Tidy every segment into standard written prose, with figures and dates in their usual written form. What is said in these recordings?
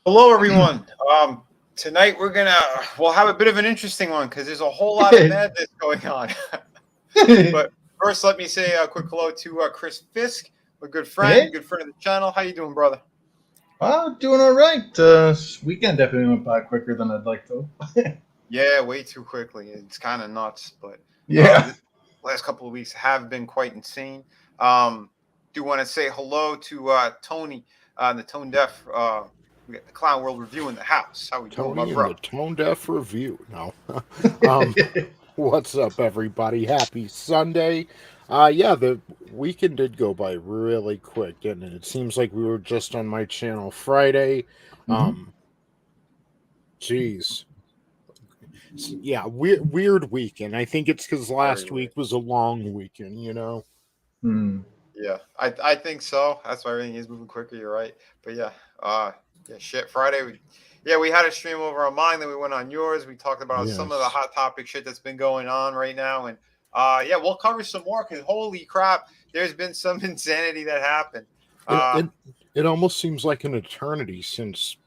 Hello, everyone. Tonight we'll have a bit of an interesting one because there's a whole lot of madness going on. But first, let me say a quick hello to Chris Fisk, a good friend of the channel. How you doing, brother? Doing all right. Weekend definitely went by quicker than I'd like to. Yeah, way too quickly. It's kind of nuts, but Yeah. the last couple of weeks have been quite insane. Do want to say hello to Tony, the Tone Deaf. We got the Clown World Review in the house. How we doing, my Tony and bro? the Tone Deaf Review. No. What's up, everybody? Happy Sunday. Yeah, the weekend did go by really quick, didn't it? It seems like we were just on my channel Friday. Geez. Yeah, weird weekend. I think it's because last week was a long weekend, you know? Yeah, I think so. That's why everything is moving quicker. You're right. But yeah, shit. Friday, we had a stream over on mine. Then we went on yours. We talked about some of the hot topic shit that's been going on right now, and yeah, we'll cover some more because holy crap, there's been some insanity that happened. It almost seems like an eternity since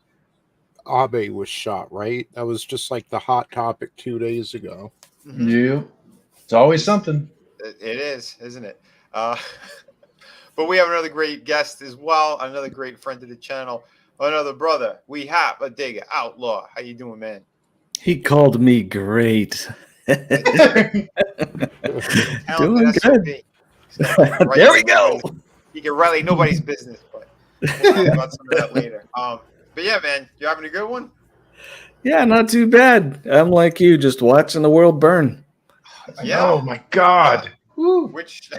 Abe was shot, right? That was just like the hot topic 2 days ago. Yeah, it's always something. It is, isn't it? But we have another great guest as well, another great friend of the channel, another brother. We have a Digger Outlaw. How you doing, man? He called me great. Doing good. There we go. You can write like nobody's business, but we'll talk about some of that later. But yeah, man, you having a good one? Yeah, not too bad. I'm like you, just watching the world burn. Yeah. Oh my God. Which?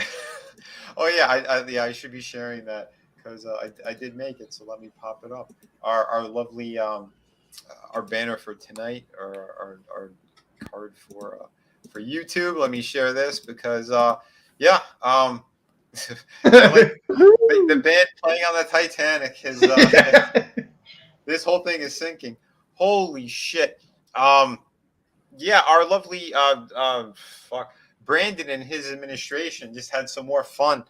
Oh yeah, I should be sharing that because I did make it. So let me pop it up. Our lovely our banner for tonight, our card for YouTube. Let me share this because the band playing on the Titanic is this whole thing is sinking. Holy shit. Yeah, our lovely Brandon and his administration just had some more fun.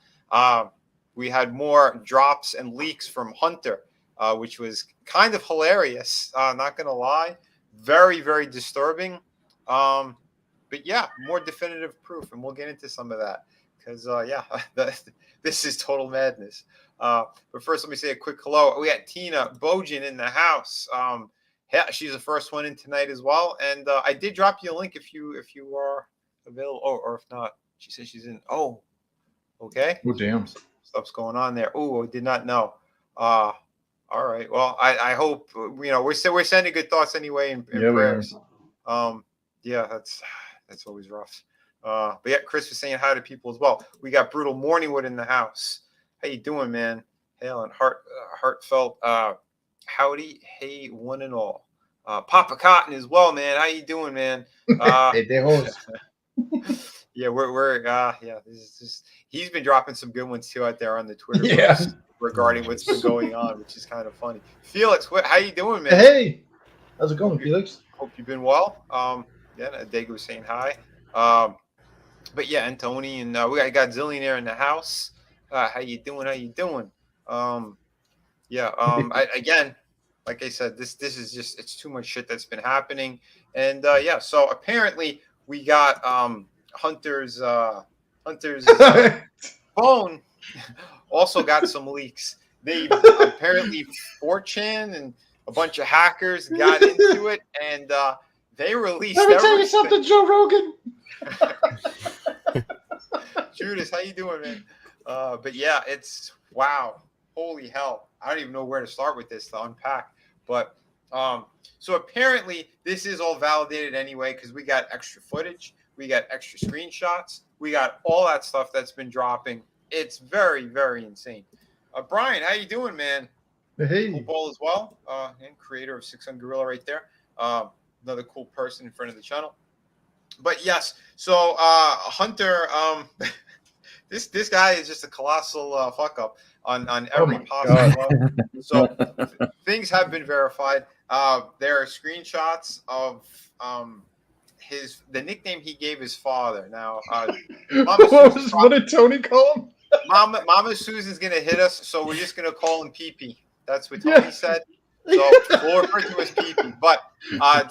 We had more drops and leaks from Hunter, which was kind of hilarious. Not gonna lie, very very disturbing. But yeah, more definitive proof, and we'll get into some of that because this is total madness. But first, let me say a quick hello. We got Tina Bojan in the house. Yeah, she's the first one in tonight as well, and I did drop you a link if you are available, or if not, she says she's in. Oh, okay. Oh damn. Stuff's going on there. Oh, I did not know. All right. Well, I hope we're sending good thoughts anyway and prayers. Yeah, that's always rough. But yeah, Chris was saying hi to people as well. We got Brutal Morningwood in the house. How you doing, man? Hail and heartfelt. Howdy, hey, one and all. Papa Cotton as well, man. How you doing, man? Hey, they host. Yeah, we're this is just, he's been dropping some good ones too out there on the Twitter regarding what's been going on, which is kind of funny. Felix, how you doing, man? Hey, how's it going, Felix? Hope you've been well. Yeah, Dago was saying hi. But yeah, and Tony and we got Zillionaire in the house. How you doing? Again, like I said, this is just it's too much shit that's been happening, and so apparently we got Hunter's phone also got some leaks. They apparently 4chan and a bunch of hackers got into it, and they released. Let me tell you something, Joe Rogan. Judas, how you doing, man? But yeah, it's wow, holy hell! I don't even know where to start with this to unpack. But so apparently this is all validated anyway because we got extra footage, we got extra screenshots, we got all that stuff that's been dropping. It's very very insane. Brian, how you doing, man? Hey, cool ball as well. And creator of 600 Gorilla right there. Another cool person in front of the channel. But yes, so Hunter, this guy is just a colossal fuck up on every possible level. So things have been verified. There are screenshots of the nickname he gave his father. Now, what did Tony call him? Mama Susan's gonna hit us, so we're just gonna call him Pee-Pee. That's what Tony said. So we'll refer to him as PP. But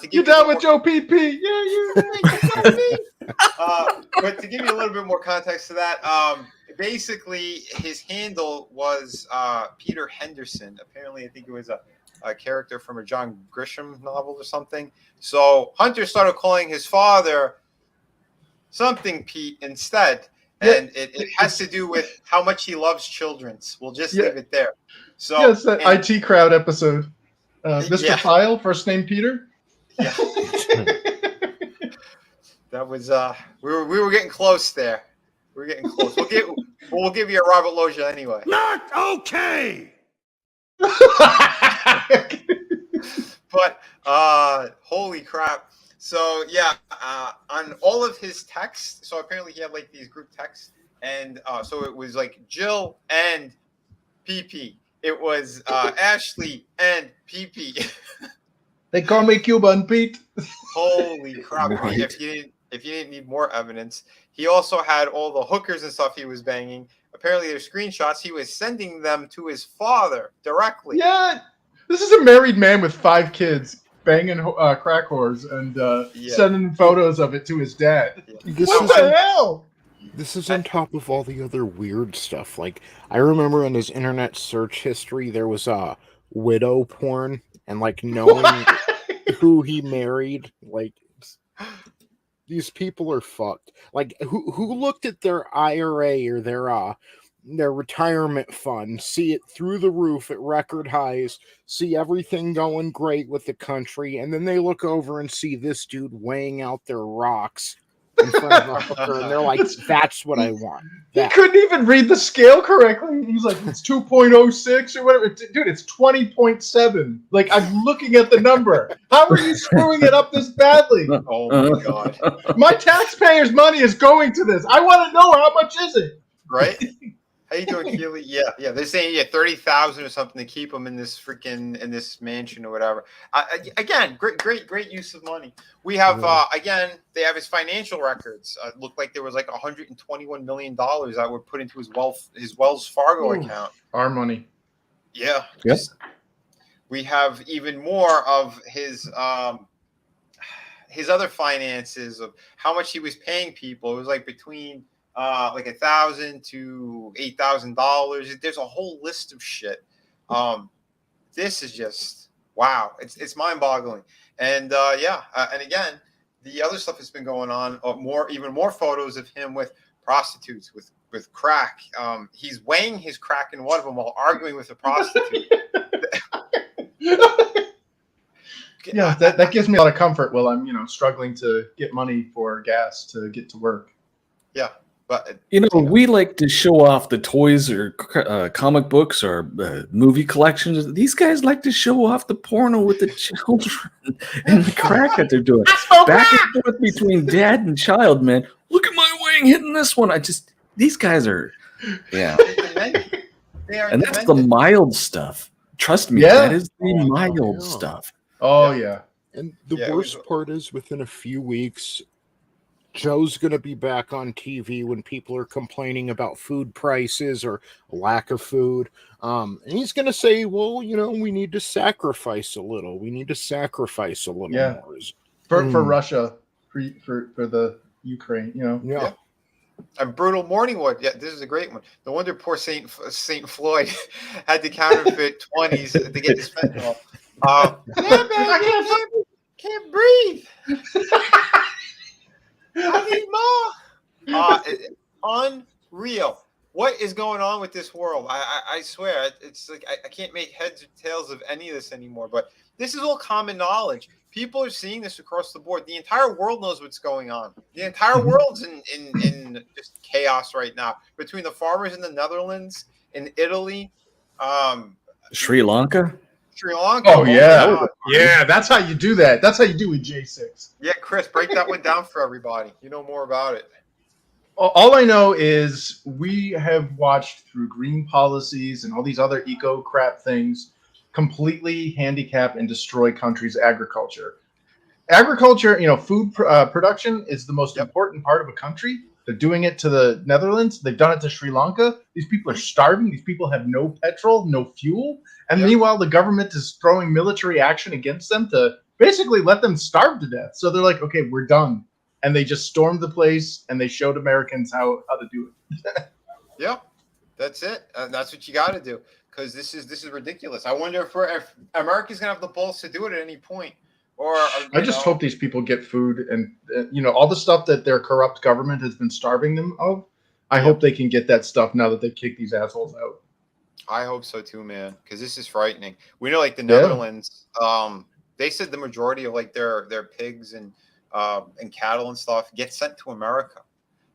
to give You're down with Joe PP. Yeah, you. but to give you a little bit more context to that, basically his handle was Peter Henderson. Apparently, I think it was a character from a John Grisham novel or something. So Hunter started calling his father something Pete instead. And it has to do with how much he loves children's. We'll just leave it there. So yes, that IT crowd episode. Mr. File, first name Peter. Yeah. That was we were getting close there. We were getting close. We'll give you a Robert Loggia anyway. Not okay. But holy crap. So yeah, on all of his texts, so apparently he had like these group texts, and so it was like Jill and PP. It was Ashley and PP. They call me Cuban Pete. Holy crap! Right. If you didn't need more evidence, he also had all the hookers and stuff he was banging. Apparently, there's screenshots. He was sending them to his father directly. Yeah, this is a married man with 5 kids banging crack whores and sending photos of it to his dad. This What is the hell? This is on top of all the other weird stuff. Like, I remember in his internet search history, there was widow porn, and like knowing who he married. Like, these people are fucked. Like, who looked at their IRA or their retirement fund, see it through the roof at record highs, see everything going great with the country, and then they look over and see this dude weighing out their rocks in front of a hooker, and they're like, that's what I want. He couldn't even read the scale correctly. He's like, it's 2.06 or whatever. Dude, it's 20.7. Like, I'm looking at the number. How are you screwing it up this badly? Oh my god! My taxpayers' money is going to this. I want to know how much is it. Right? How you doing, Keely? Yeah. They're saying 30,000 or something to keep him in this mansion or whatever. Again, great use of money. We have again, they have his financial records. Looked like there was like $121 million that were put into his Wells Fargo account. Our money. Yeah. Yep. We have even more of his other finances of how much he was paying people. It was like between like $1,000 to $8,000. There's a whole list of shit. This is just wow. It's mind-boggling. And and again, the other stuff that's been going on, even more photos of him with prostitutes, with crack. He's weighing his crack in one of them while arguing with a prostitute. Yeah, that gives me a lot of comfort while I'm struggling to get money for gas to get to work. Yeah. But, we like to show off the toys or comic books or movie collections. These guys like to show off the porno with the children and the crack that they're doing. Back and forth between dad and child, man. Look at my wing hitting this one. These guys are, yeah. And that's the mild stuff. Trust me, that is the mild stuff. Oh, yeah. And the worst part is within a few weeks, Joe's going to be back on TV when people are complaining about food prices or lack of food. And he's going to say, well, we need to sacrifice a little. We need to sacrifice a little more. For Russia, for the Ukraine, Yeah. And Brutal Morningwood. Yeah, this is a great one. No wonder poor Saint Floyd had to counterfeit 20s to get his fentanyl. Man, I can't breathe. I need more. Unreal. What is going on with this world? I swear, it's like I can't make heads or tails of any of this anymore. But this is all common knowledge. People are seeing this across the board. The entire world knows what's going on. The entire world's in just chaos right now. Between the farmers in the Netherlands, in Italy, Sri Lanka. Oh yeah, yeah. That's how you do that. That's how you do with J6. Yeah, Chris, break that one down for everybody. You know more about it. All I know is we have watched through green policies and all these other eco crap things completely handicap and destroy countries' agriculture. Agriculture, food production is the most important part of a country. They're doing it to the Netherlands. They've done it to Sri Lanka. These people are starving. These people have no petrol, no fuel. And meanwhile, the government is throwing military action against them to basically let them starve to death. So they're like, okay, we're done. And they just stormed the place and they showed Americans how to do it. Yeah, that's it. That's what you got to do, because this is ridiculous. I wonder if America's gonna have the balls to do it at any point, or I just hope these people get food and all the stuff that their corrupt government has been starving them of. I hope they can get that stuff now that they kicked these assholes out. I hope so too, man, because this is frightening. We know, like the Netherlands, they said the majority of like their pigs and cattle and stuff get sent to America.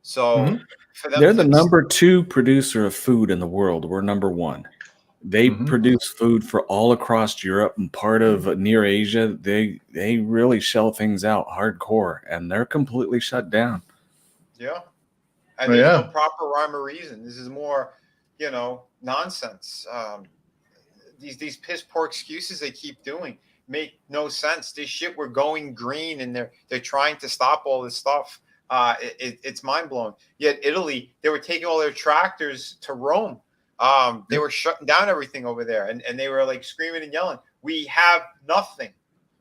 So for them, they're the number 2 producer of food in the world. We're number 1. They produce food for all across Europe and part of near Asia. They really shell things out hardcore, and they're completely shut down. Yeah, and there's no proper rhyme or reason. This is more, nonsense. These piss poor excuses they keep doing make no sense. This shit, we're going green, and they're trying to stop all this stuff. It's mind blowing. Yet Italy, they were taking all their tractors to Rome. They were shutting down everything over there, and they were like screaming and yelling, "We have nothing.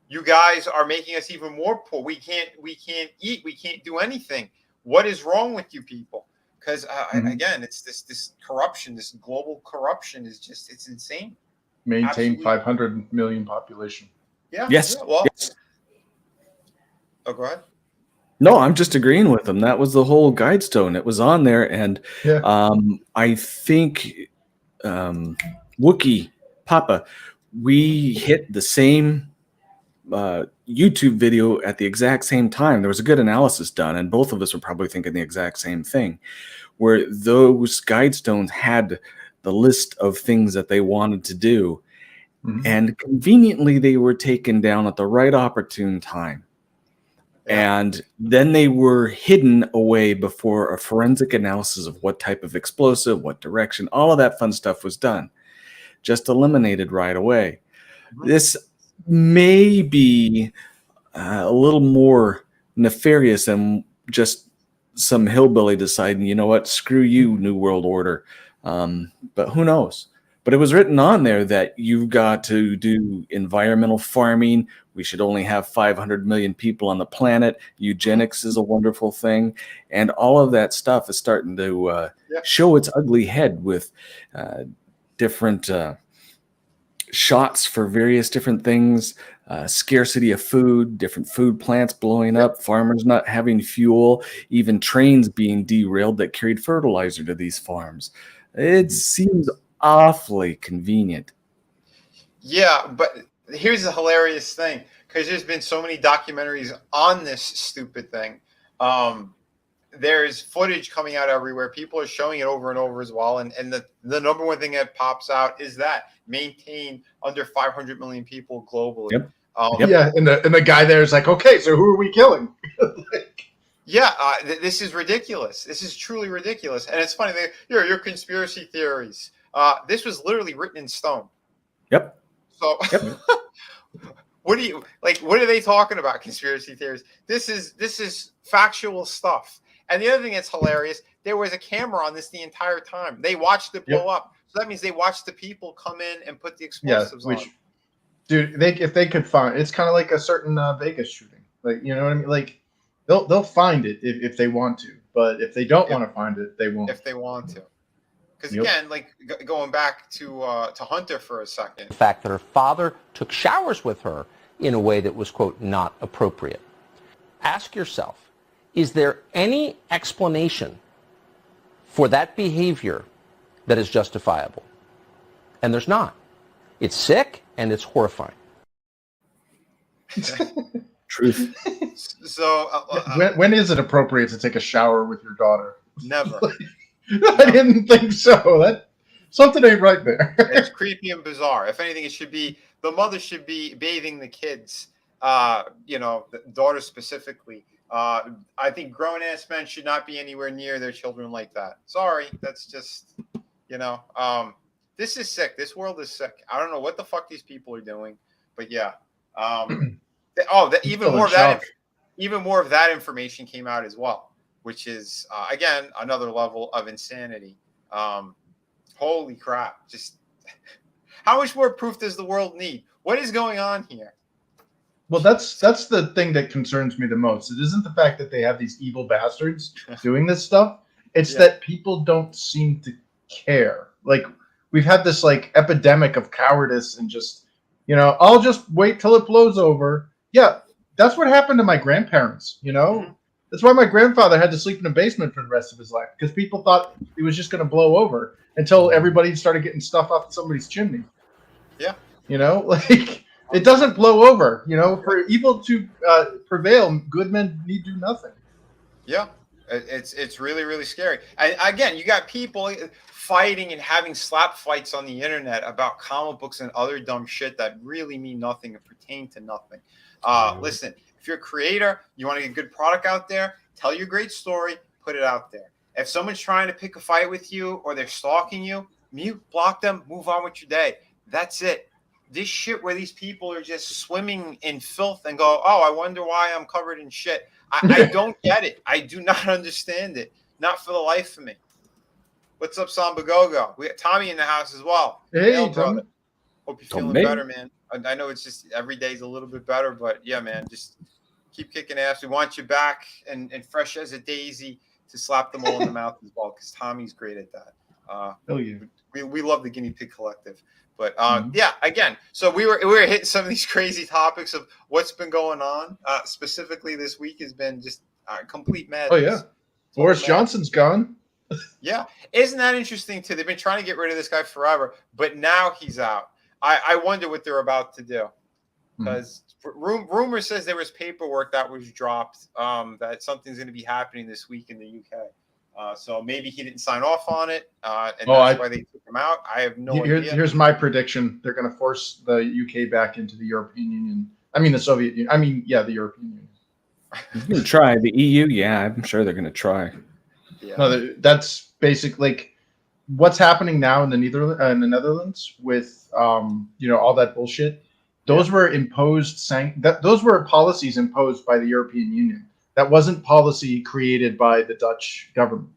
You guys are making us even more poor. We can't eat. We can't do anything. What is wrong with you people?" Because again, it's this corruption, this global corruption is just, it's insane. Maintain Absolutely. 500 million population. Yeah. Yes. Yeah, well. Yes. Oh, go ahead. No, I'm just agreeing with them. That was the whole guidestone. It was on there, and I think Wookie Papa, we hit the same YouTube video at the exact same time. There was a good analysis done, and both of us were probably thinking the exact same thing, where those guidestones had the list of things that they wanted to do, and conveniently they were taken down at the right opportune time. And then they were hidden away before a forensic analysis of what type of explosive, what direction, all of that fun stuff was done. Just eliminated right away. This may be a little more nefarious than just some hillbilly deciding, you know what, screw you, New World Order. But who knows? But it was written on there that you've got to do environmental farming. We should only have 500 million people on the planet. Eugenics is a wonderful thing. And all of that stuff is starting to show its ugly head with different shots for various different things, scarcity of food, different food plants blowing up, farmers not having fuel, even trains being derailed that carried fertilizer to these farms. It seems awfully convenient. Yeah, but here's the hilarious thing, because there's been so many documentaries on this stupid thing. There's footage coming out everywhere. People are showing it over and over as well. And the number one thing that pops out is that maintain under 500 million people globally. Yeah, and the guy there is like, okay, so who are we killing? This is ridiculous. This is truly ridiculous. And it's funny, your conspiracy theories. This was literally written in stone. Yep. So what are they talking about, conspiracy theories? This is factual stuff. And the other thing that's hilarious, there was a camera on this the entire time. They watched it blow up. So that means they watched the people come in and put the explosives on. Dude, if they could find, it's kind of like a certain Vegas shooting. Like, you know what I mean? Like, they'll find it if they want to. But if they don't want to find it, they won't. If they want to. Because again, like going back to Hunter for a second. The fact that her father took showers with her in a way that was, quote, not appropriate. Ask yourself, is there any explanation for that behavior that is justifiable? And there's not. It's sick and it's horrifying. Truth. So when is it appropriate to take a shower with your daughter? Never. I didn't think so. That something ain't right there. It's creepy and bizarre. If anything, the mother should be bathing the kids. The daughter specifically. I think grown-ass men should not be anywhere near their children like that. Sorry, that's just, this is sick. This world is sick. I don't know what the fuck these people are doing, but yeah. Even more of that information came out as well. which is again another level of insanity. Holy crap! Just how much more proof does the world need? What is going on here? Well, that's the thing that concerns me the most. It isn't the fact that they have these evil bastards doing this stuff. It's that people don't seem to care. Like we've had this like epidemic of cowardice and just, I'll just wait till it blows over. Yeah, that's what happened to my grandparents, Mm-hmm. That's why my grandfather had to sleep in a basement for the rest of his life, because people thought it was just going to blow over until everybody started getting stuff off somebody's chimney. Yeah. Like it doesn't blow over. For evil to prevail, good men need do nothing. Yeah, it's really, really scary. And again, you got people fighting and having slap fights on the internet about comic books and other dumb shit that really mean nothing and pertain to nothing. Listen, if you're a creator, you want to get a good product out there, tell your great story, put it out there. If someone's trying to pick a fight with you or they're stalking you, mute, block them, move on with your day. That's it. This shit where these people are just swimming in filth and go, oh, I wonder why I'm covered in shit. I don't get it. I do not understand it. Not for the life of me. What's up, Sambagogo? We got Tommy in the house as well. Hey, brother. Tommy. Hope you're feeling better, man. I know it's just every day's a little bit better, but yeah, man, just keep kicking ass. We want you back and fresh as a daisy to slap them all in the mouth as well, because Tommy's great at that. Oh yeah. We love the Guinea Pig Collective. But yeah, again, so we were hitting some of these crazy topics of what's been going on. Specifically, this week has been just complete madness. Oh yeah, Boris Johnson's gone. Yeah, isn't that interesting too? They've been trying to get rid of this guy forever, but now he's out. I wonder what they're about to do, because rumor says there was paperwork that was dropped that something's going to be happening this week in the UK. So maybe he didn't sign off on it, and that's why they took him out. I have no idea. Here's my prediction: they're going to force the UK back into the European Union. I mean, the Soviet Union. I mean, yeah, the European Union. He's going to try the EU. Yeah, I'm sure they're going to try. Yeah. No, that's basically like what's happening now in the Netherlands with all that bullshit. Those were imposed those were policies imposed by the European Union. That wasn't policy created by the Dutch government.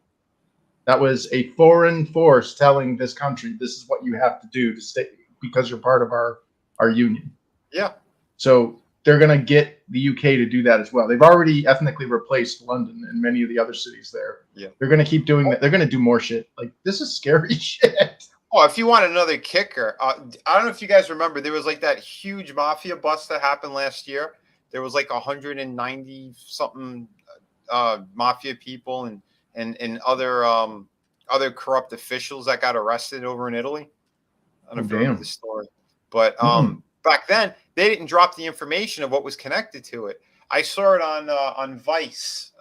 That was a foreign force telling this country, this is what you have to do to stay because you're part of our union. Yeah. So they're going to get the UK to do that as well. They've already ethnically replaced London and many of the other cities there. Yeah. They're going to keep doing that. They're going to do more shit. Like, this is scary shit. Oh, if you want another kicker, I don't know if you guys remember, there was like that huge mafia bust that happened last year. There was like 190 something mafia people and other corrupt officials that got arrested over in Italy. I don't know if you remember the story, but back then they didn't drop the information of what was connected to it. I saw it on Vice.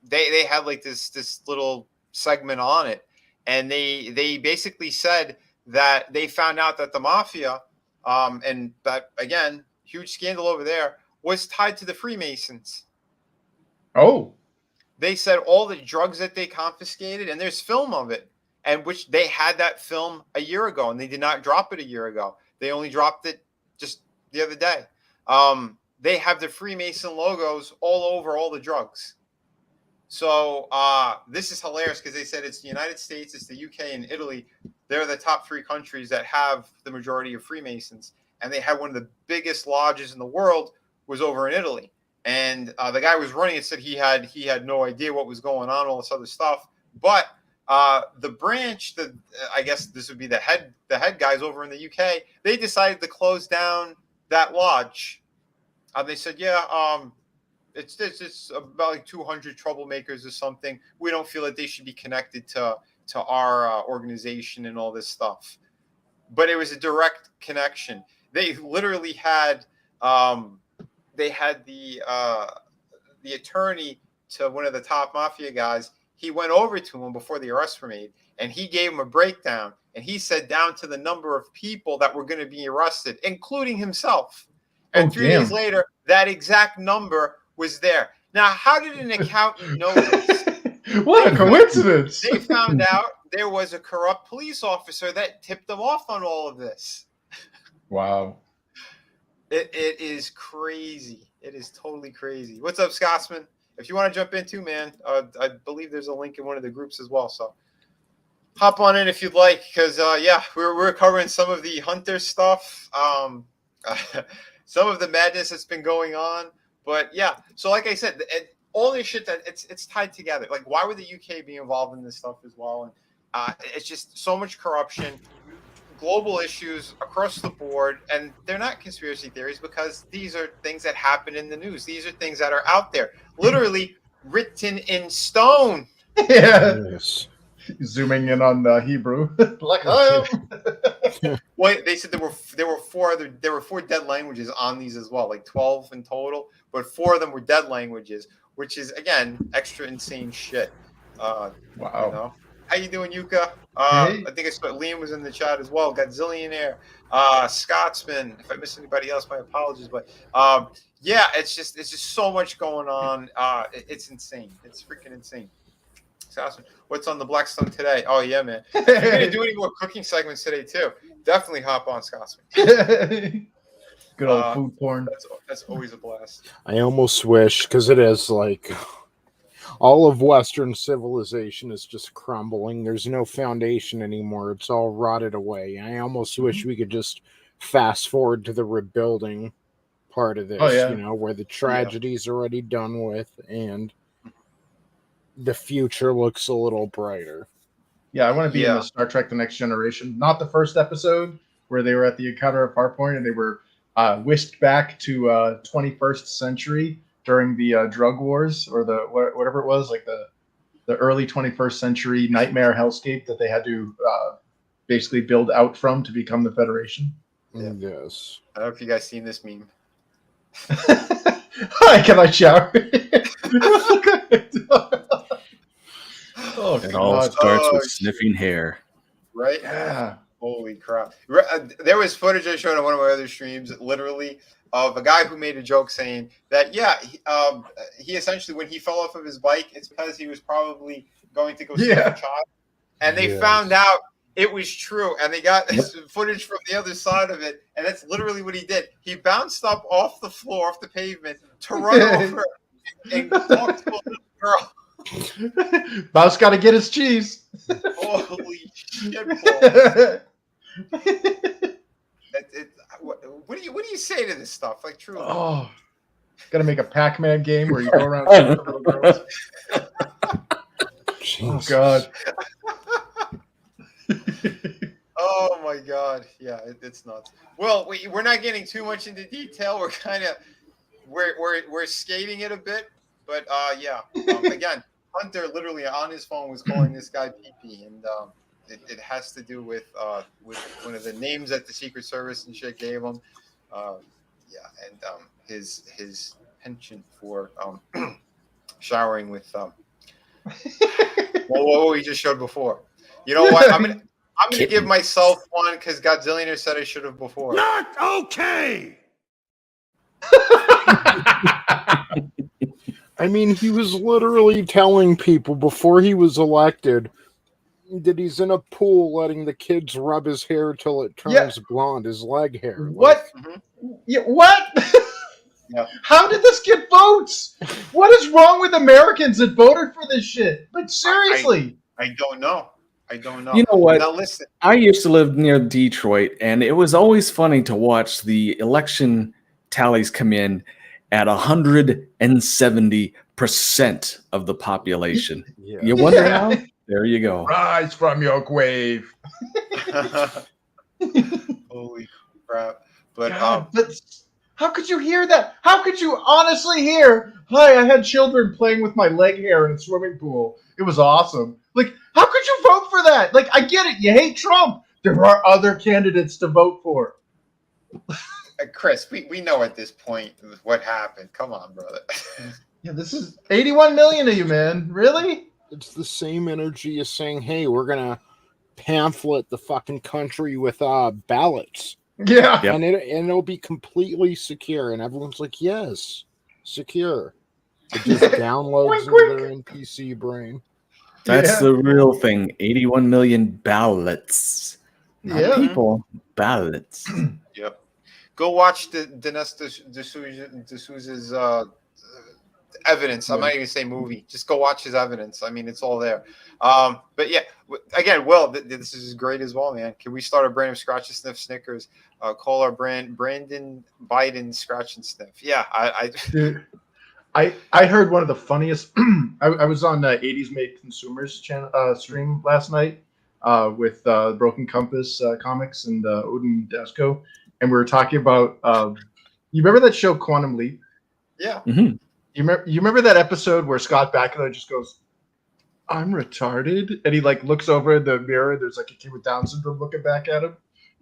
They had like this little segment on it, and they basically said that they found out that the mafia and that, again, huge scandal over there, was tied to the Freemasons. Oh. They said all the drugs that they confiscated, and there's film of it, and which they had that film a year ago, and they did not drop it a year ago. They only dropped it just the other day. They have the Freemason logos all over all the drugs. So this is hilarious because they said it's the United States, it's the UK, and Italy. They're the top three countries that have the majority of Freemasons, and they had one of the biggest lodges in the world was over in Italy. And the guy was running it said he had no idea what was going on, all this other stuff. But the branch, I guess this would be the head guys over in the UK, they decided to close down that lodge. They said, it's about like 200 troublemakers or something. We don't feel that they should be connected to our organization and all this stuff. But it was a direct connection. They literally had the attorney to one of the top mafia guys. He went over to him before the arrests were made, and he gave him a breakdown. And he said down to the number of people that were going to be arrested, including himself. And 3 days later, that exact number was there. Now, how did an accountant know this? What a coincidence! They found out there was a corrupt police officer that tipped them off on all of this. Wow. It is crazy. It is totally crazy. What's up, Scotsman? if you want to jump in too, man, I believe there's a link in one of the groups as well. So hop on in if you'd like, because we're covering some of the Hunter stuff, some of the madness that's been going on. But yeah, so like I said, all this shit that it's tied together. Like, why would the UK be involved in this stuff as well? And it's just so much corruption, global issues across the board, and they're not conspiracy theories because these are things that happen in the news. These are things that are out there, literally written in stone. Yeah. Yes. Zooming in on Hebrew. Like, Well, they said there were four dead languages on these as well, like 12 in total, but 4 of them were dead languages, which is again extra insane shit. wow. You know? How you doing, Yuka? Hey. I think I saw Liam was in the chat as well. Godzillionaire, Scotsman. If I missed anybody else, my apologies. But yeah, it's just so much going on. It's insane. It's freaking insane. Scotsman, what's on the Blackstone today? Oh yeah, man. If you're gonna do any more cooking segments today too, definitely hop on, Scotsman. Good old food porn. That's always a blast. I almost wish, because it is like all of Western civilization is just crumbling. There's no foundation anymore. It's all rotted away. I almost wish we could just fast forward to the rebuilding part of this, where the tragedy's already done with and the future looks a little brighter. Yeah, I want to be in the Star Trek The Next Generation. Not the first episode where they were at the encounter of Farpoint and they were whisked back to 21st century during the drug wars or the whatever it was, like the early 21st century nightmare hellscape that they had to basically build out from to become the Federation. Yeah. Yes. I don't know if you guys seen this meme. Hi, can I shower? Oh, it all starts with sniffing hair. Right? Yeah. Holy crap. There was footage I showed on one of my other streams, literally, of a guy who made a joke saying that, he essentially, when he fell off of his bike, it's because he was probably going to go see a child. And they found out it was true. And they got footage from the other side of it. And that's literally what he did. He bounced up off the floor, off the pavement, to run over and talk to a little girl. Mouse got to get his cheese. Holy shit! What do you say to this stuff? Like, truly? Oh, got to make a Pac-Man game where you go around shooting little girls. Oh God! Oh my God! Yeah, it's nuts. Well, we're not getting too much into detail. We're kind of we're skating it a bit, but again. Hunter literally on his phone was calling this guy PP, and it has to do with one of the names that the Secret Service and shit gave him. His penchant for showering with what we just showed before. You know what? I'm gonna give myself one because Godzillionaire said I should have before. Not okay. I mean, he was literally telling people before he was elected that he's in a pool letting the kids rub his hair till it turns blonde, his leg hair. What? Yeah, what? How did this get votes? What is wrong with Americans that voted for this shit? Like, seriously. I don't know. You know what? Now listen. I used to live near Detroit, and it was always funny to watch the election tallies come in at 170% of the population. Yeah. You wonder how? There you go. Rise from your grave. Holy crap. But but how could you hear that? How could you honestly hear, hi, I had children playing with my leg hair in a swimming pool. It was awesome. Like, how could you vote for that? Like, I get it. You hate Trump. There are other candidates to vote for. Chris, we know at this point what happened. Come on, brother. Yeah, this is 81 million of you, man. Really? It's the same energy as saying, hey, we're going to pamphlet the fucking country with ballots. Yeah. And it'll be completely secure. And everyone's like, yes, secure. It just downloads into their NPC brain. That's the real thing. 81 million ballots. Not people, ballots. Yep. Go watch the Dinesh D'Souza's evidence. I'm not even say movie. Just go watch his evidence. I mean, it's all there. But yeah, again, Will, this is great as well, man. Can we start a brand of Scratch and Sniff Snickers? Call our brand Brandon Biden Scratch and Sniff. Yeah, Dude, I heard one of the funniest. I was on 80s Made Consumers channel stream last night with Broken Compass Comics and Odin Dasco, and we were talking about. You remember that show Quantum Leap? yeah. Mhm. You remember that episode where Scott Bakula just goes, "I'm retarded," and he like looks over in the mirror. There's like a kid with Down syndrome looking back at him.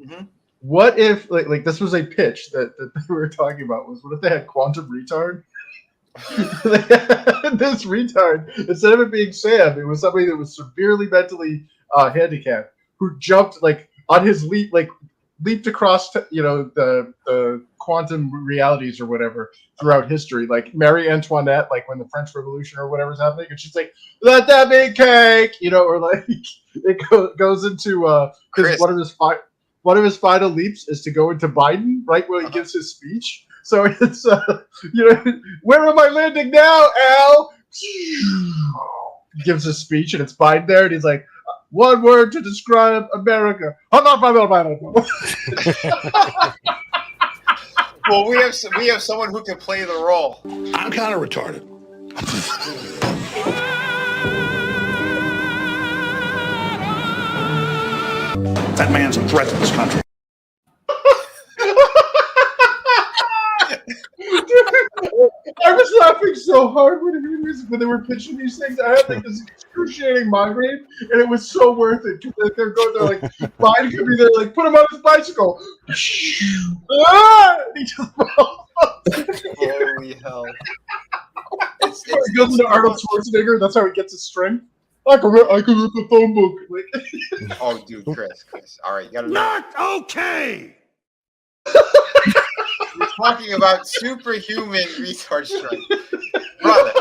Mhm. What if like this was a pitch that we were talking about? Was what if they had quantum retard? This retard, instead of it being Sam, it was somebody that was severely mentally handicapped who jumped like on his leap, like leaped across the quantum realities or whatever throughout history, like Marie Antoinette, like when the French Revolution or whatever's happening, and she's like, "Let that be cake," or like it goes into Chris. one of his final leaps is to go into Biden right when he gives his speech. So it's where am I landing now, Al? He gives his speech and it's Biden there, and he's like, "One word to describe America." Well, we have someone who can play the role. I'm kind of retarded. That man's a threat to this country. I was laughing so hard when they were pitching these things. I had like this excruciating migraine, and it was so worth it. They're going there like, Biden could be there, like, put him on his bicycle. And he just Holy hell! he goes into Arnold Schwarzenegger. That's how he gets his strength. I can rip the phone book. Like, Oh, dude, Chris. All right, you gotta know. Not okay. We're talking about superhuman retard strength, brother.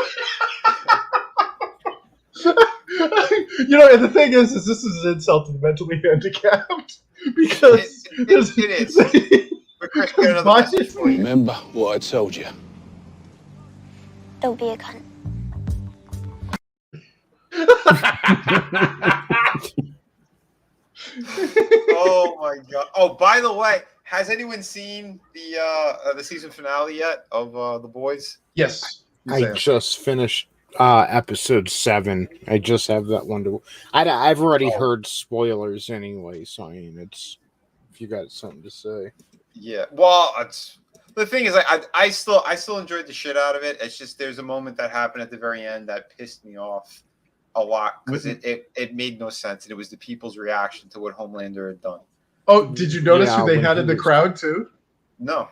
And the thing is this is an insult to the mentally handicapped because It is. But Chris, we got another message for you. Remember what I told you. Don't be a cunt. Oh my god! Oh, by the way, has anyone seen the season finale yet of The Boys? Yes. I just finished episode 7. I just have that one to. I've already heard spoilers anyway, so I mean, it's if you got something to say. Yeah. Well, the thing is, I still enjoyed the shit out of it. It's just there's a moment that happened at the very end that pissed me off a lot because it made no sense, and it was the people's reaction to what Homelander had done. Oh, did you notice Yeah, who they when had he in the was- crowd too? No.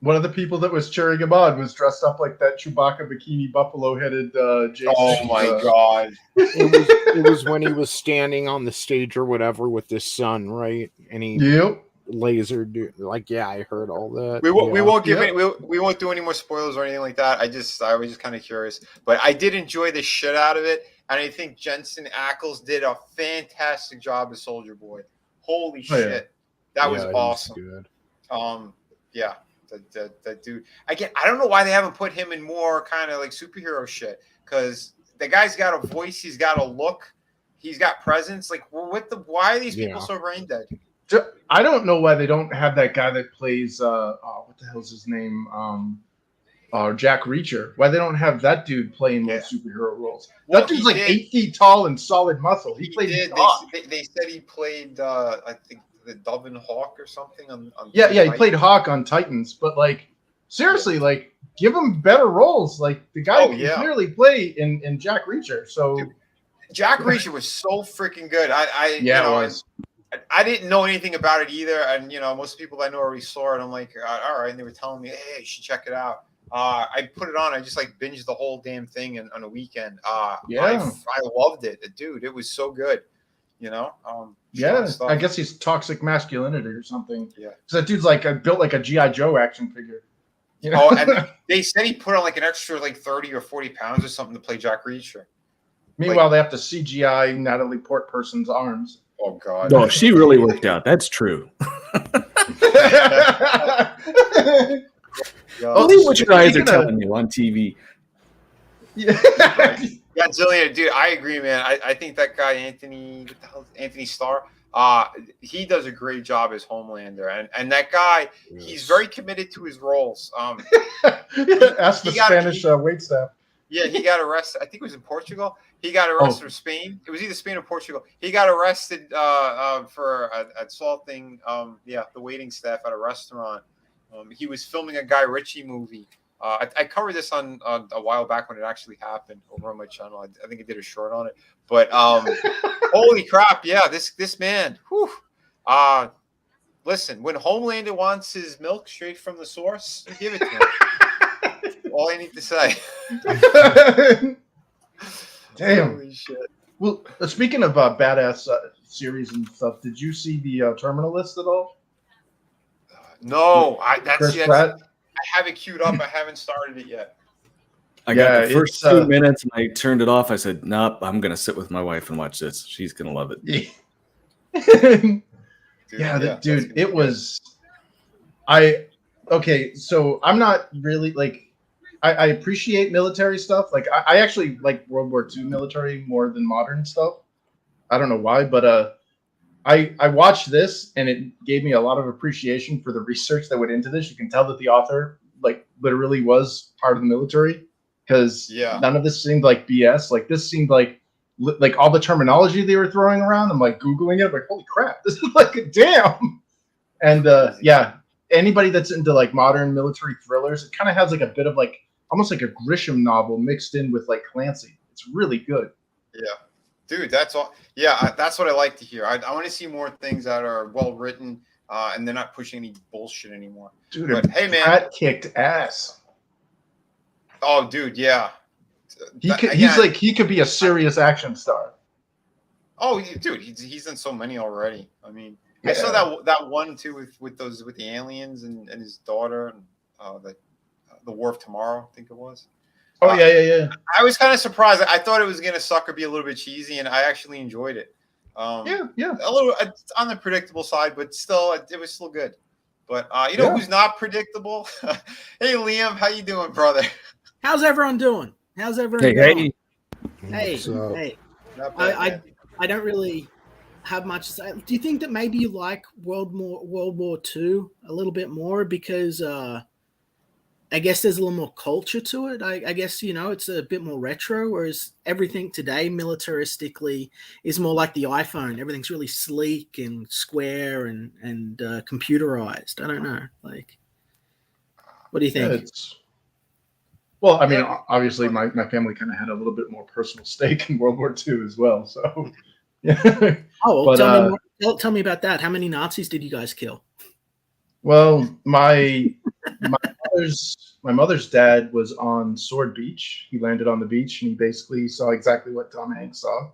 One of the people that was cheering him on was dressed up like that Chewbacca bikini buffalo-headed Jason. Oh my god. It was when he was standing on the stage or whatever with his son, right? And he Yep. lasered, like, yeah, I heard all that. We won't give Yeah. any, we won't do any more spoilers or anything like that. I was just kind of curious, but I did enjoy the shit out of it, and I think Jensen Ackles did a fantastic job as Soldier Boy. Holy Oh, yeah. shit, that was Yeah, he awesome. good. Yeah, that dude. Again, I don't know why they haven't put him in more kind of like superhero shit, because the guy's got a voice, he's got a look, he's got presence. Like, why are these people Yeah. so brain dead? I don't know why they don't have that guy that plays what the hell's his name? Jack Reacher. Why they don't have that dude playing more superhero roles? Well, That dude's he like did. 8 feet tall and solid muscle. He played did. Doc. They said he played I think the Dove and Hawk or something on Yeah, he Titans. played Hawk on Titans, but like seriously, like give him better roles. Like the guy Oh, can yeah. clearly play in Jack Reacher. So Dude, Jack Reacher was so freaking good. it was. I didn't know anything about it either, and most people I know already saw it. I'm like, all right, and they were telling me, hey, you should check it out. I put it on. I just like binged the whole damn thing on a weekend. I loved it, dude. It was so good. Yeah, stuff. I guess he's toxic masculinity or something. Yeah. Because that dude's like built like a G.I. Joe action figure. You know? Oh, and they said he put on like an extra like 30 or 40 pounds or something to play Jack Reacher. Meanwhile, they have to CGI Natalie Portperson's arms. Oh God. No, she really worked out. That's true. Yeah. Believe what your eyes are speaking of- telling you on TV. Yeah. Yeah, Zillion, dude, I agree, man. I think that guy Anthony Starr, he does a great job as Homelander, and that guy, he's very committed to his roles. Ask the he got Spanish waitstaff. Yeah, he got arrested. I think it was in Portugal. He got arrested for Spain. It was either Spain or Portugal. He got arrested for assaulting the waiting staff at a restaurant. He was filming a Guy Ritchie movie. I covered this on a while back when it actually happened over on my channel. I think I did a short on it. But holy crap, yeah, this man. Whew, listen, when Homelander wants his milk straight from the source, you give it to him. All I need to say. Damn. Holy shit. Well, speaking of badass series and stuff, did you see the Terminal List at all? No, I have it queued up. I haven't started it yet. I got the first 2 minutes and I turned it off. I said, nope, I'm going to sit with my wife and watch this. She's going to love it. Dude, it was. Okay, so I'm not really like. I appreciate military stuff. Like I actually like World War II military more than modern stuff. I don't know why, but I watched this and it gave me a lot of appreciation for the research that went into this. You can tell that the author like literally was part of the military because none of this seemed like BS. Like this seemed like all the terminology they were throwing around. I'm like Googling it. I'm like, holy crap, this is like a damn. And anybody that's into like modern military thrillers, it kind of has like a bit of like almost like a Grisham novel mixed in with like Clancy. It's really good. Yeah, dude, that's all. Yeah, that's what I like to hear. I want to see more things that are well written and they're not pushing any bullshit anymore. Dude, but hey, man, Pratt kicked ass. Oh, dude, yeah. He could be a serious action star. Oh, dude, he's done so many already. I mean, I saw that one too with the aliens and his daughter and the War of Tomorrow, I think it was. Oh yeah. I was kind of surprised. I thought it was gonna suck or be a little bit cheesy, and I actually enjoyed it. Yeah. A little on the predictable side, but still, it was still good. But who's not predictable? Hey, Liam, how you doing, brother? How's everyone doing? How's everyone doing? Hey. I don't really have much to say. Do you think that maybe you like World War II a little bit more because I guess there's a little more culture to it. I guess, it's a bit more retro, whereas everything today militaristically is more like the iPhone. Everything's really sleek and square and computerized. I don't know. Like, what do you think? Well, I mean, obviously my family kind of had a little bit more personal stake in World War II as well. So, yeah. Oh, well, tell me about that. How many Nazis did you guys kill? Well, my mother's dad was on Sword Beach. He landed on the beach and he basically saw exactly what Tom Hanks saw.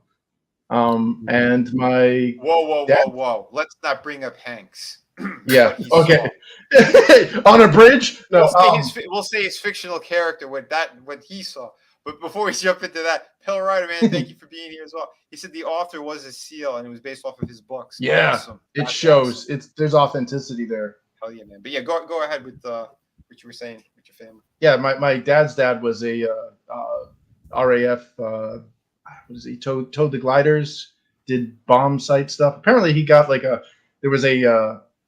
And my whoa! Let's not bring up Hanks. Yeah. Okay. On a bridge? No. We'll say his fictional character what he saw. But before we jump into that, Pill Rider, man, thank you for being here as well. He said the author was a SEAL and it was based off of his books. Yeah. Awesome. It shows. Awesome. There's authenticity there. Hell yeah, man. But yeah, go ahead with what you were saying with your family. Yeah, my dad's dad was a RAF. What is he? Towed the gliders, did bomb site stuff. Apparently, he got there was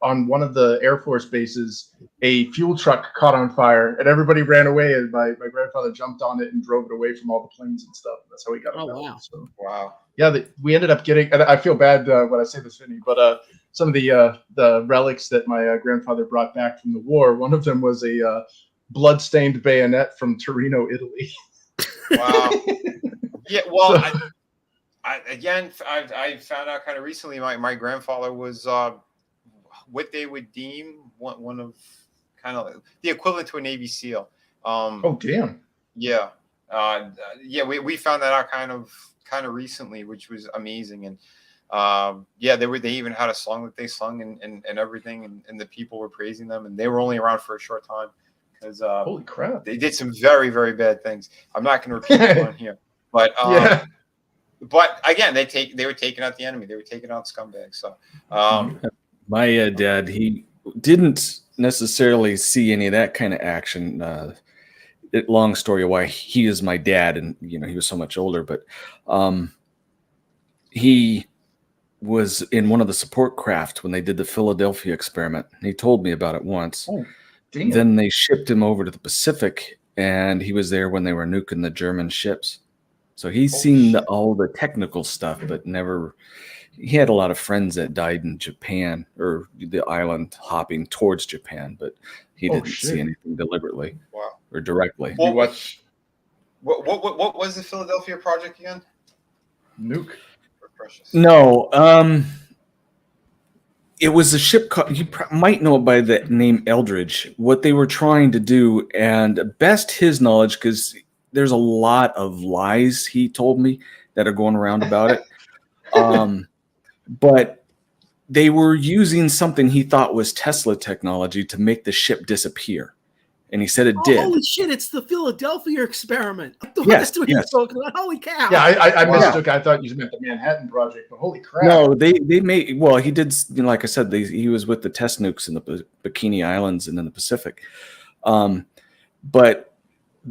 on one of the Air Force bases, a fuel truck caught on fire, and everybody ran away. And my grandfather jumped on it and drove it away from all the planes and stuff. That's how he got it. Oh wow! So, wow. Yeah, we ended up getting. And I feel bad when I say this, Vinny, but some of the relics that my grandfather brought back from the war. One of them was a blood-stained bayonet from Torino, Italy. Wow. Yeah. Well, I found out kind of recently. My grandfather was what they would deem one of kind of the equivalent to a Navy SEAL. Oh damn. Yeah. We found that out kind of recently, which was amazing. And they even had a song that they sung and everything, and the people were praising them, and they were only around for a short time because holy crap, they did some very, very bad things. I'm not going to repeat it on here, but but again, they were taking out the enemy. They were taking out scumbags. So my dad, he didn't necessarily see any of that kind of action. long story why he is my dad, and he was so much older, but he was in one of the support craft when they did the Philadelphia experiment. He told me about it once. Oh, damn. Then they shipped him over to the Pacific, and he was there when they were nuking the German ships. So he's seen all the technical stuff, but never. He had a lot of friends that died in Japan or the island hopping towards Japan, but he didn't see anything deliberately or directly. You watch what was the Philadelphia project again? Nuke. No, it was a ship called, you might know it by the name Eldridge. What they were trying to do, and best his knowledge, because there's a lot of lies he told me that are going around about it. But they were using something he thought was Tesla technology to make the ship disappear. And he said it did. Holy shit, it's the Philadelphia experiment. Yes, That's what you're talking about. Holy cow. Yeah, I mistook. I thought you meant the Manhattan Project, but holy crap. No, they made, well, he did, like I said, he was with the test nukes in the Bikini Islands and in the Pacific. But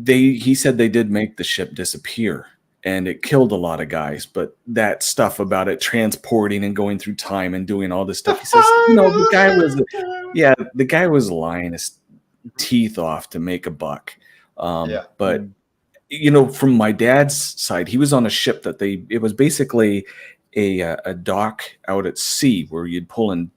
he said they did make the ship disappear. And it killed a lot of guys, but that stuff about it transporting and going through time and doing all this stuff, he says, the guy was lying his teeth off to make a buck. But from my dad's side, he was on a ship that it was basically a dock out at sea where you'd pull in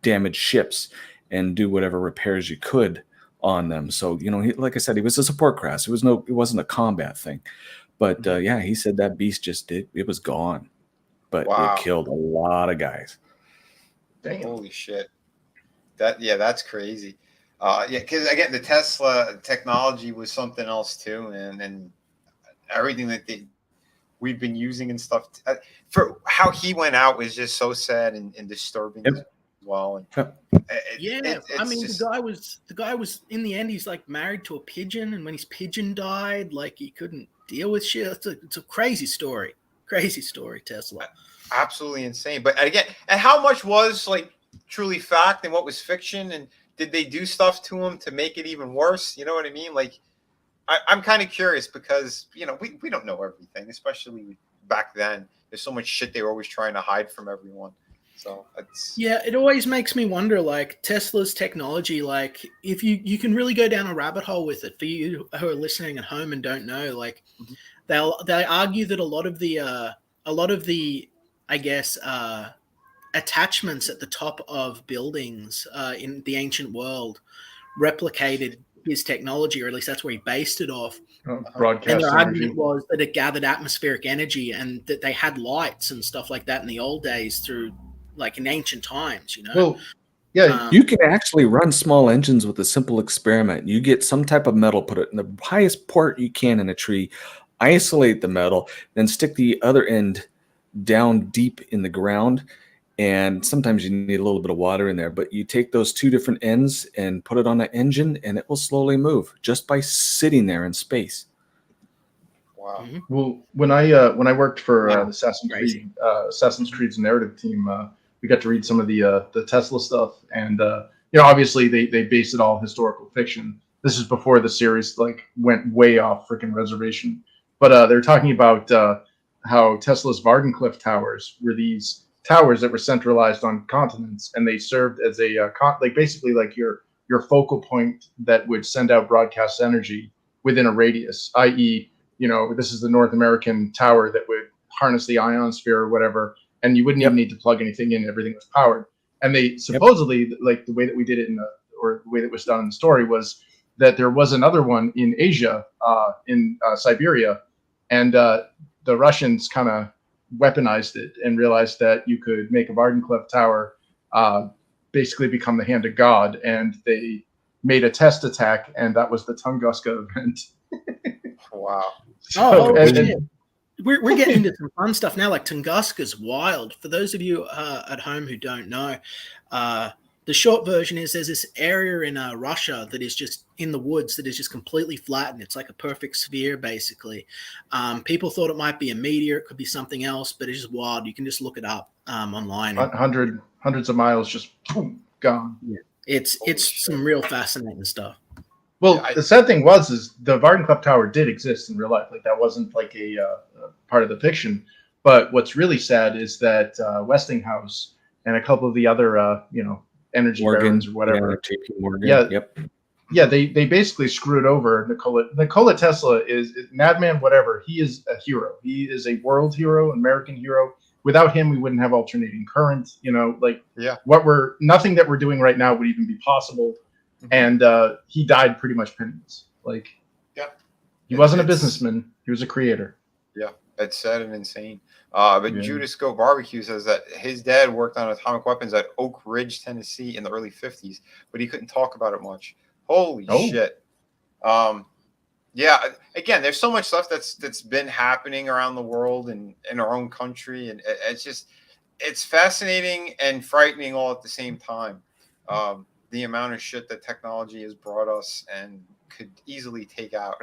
damaged ships and do whatever repairs you could on them. So, like I said, he was a support craft. It wasn't a combat thing. But he said that beast it was gone, but it killed a lot of guys. Damn. Holy shit! That's crazy. Because again, the Tesla technology was something else too, and everything that we've been using and stuff. For how he went out was just so sad and disturbing as well. And the guy was in the end. He's like married to a pigeon, and when his pigeon died, like he couldn't deal with shit. It's a crazy story. Crazy story, Tesla. Absolutely insane. But again, and how much was like truly fact and what was fiction? And did they do stuff to him to make it even worse? You know what I mean? Like, I'm kind of curious because, we don't know everything, especially back then. There's so much shit they were always trying to hide from everyone. So it always makes me wonder, like Tesla's technology, like if you can really go down a rabbit hole with it. For you who are listening at home and don't know, like they argue that a lot of the I guess attachments at the top of buildings in the ancient world replicated his technology, or at least that's where he based it off. Broadcast and their energy. argument was that it gathered atmospheric energy and that they had lights and stuff like that in the old days through, like in ancient times, Well, yeah, you can actually run small engines with a simple experiment. You get some type of metal, put it in the highest part you can in a tree, isolate the metal, then stick the other end down deep in the ground. And sometimes you need a little bit of water in there, but you take those two different ends and put it on an engine and it will slowly move just by sitting there in space. Wow. Well, when I worked for the Assassin's Creed's narrative team, we got to read some of the Tesla stuff, and obviously they based it all historical fiction. This is before the series went way off freaking reservation, but they're talking about how Tesla's Vardenclyffe towers were these towers that were centralized on continents, and they served as a basically like your focal point that would send out broadcast energy within a radius, i.e., this is the North American tower that would harness the ionosphere or whatever, and you wouldn't even need to plug anything in. Everything was powered. And they supposedly, like the way that we did it or the way that was done in the story was that there was another one in Asia, in Siberia, and the Russians kind of weaponized it and realized that you could make a Vardenclyffe tower basically become the hand of God, and they made a test attack, and that was the Tunguska event. Wow. We're getting into some fun stuff now. Like Tunguska's wild. For those of you at home who don't know, the short version is there's this area in Russia that is just in the woods that is just completely flat, and it's like a perfect sphere, basically. People thought it might be a meteor. It could be something else, but it's just wild. You can just look it up online. Hundreds of miles just boom, gone. Yeah. It's some real fascinating stuff. Well, the sad thing is the Vardenklepp Tower did exist in real life. Like that wasn't like a part of the fiction. But what's really sad is that Westinghouse and a couple of the other, energy barons or whatever. JP Morgan. Yeah. Yep. Yeah, they basically screwed over Nikola Tesla is madman, whatever. He is a hero. He is a world hero, American hero. Without him, we wouldn't have alternating current. Nothing that we're doing right now would even be possible. And he died pretty much penniless. He wasn't a businessman. He was a creator. Yeah, it's sad and insane. But Judas Goat Barbecue says that his dad worked on atomic weapons at Oak Ridge, Tennessee in the early 50s, but he couldn't talk about it much. Holy shit. Again, there's so much stuff that's been happening around the world and in our own country. And it's fascinating and frightening all at the same time. The amount of shit that technology has brought us and could easily take out.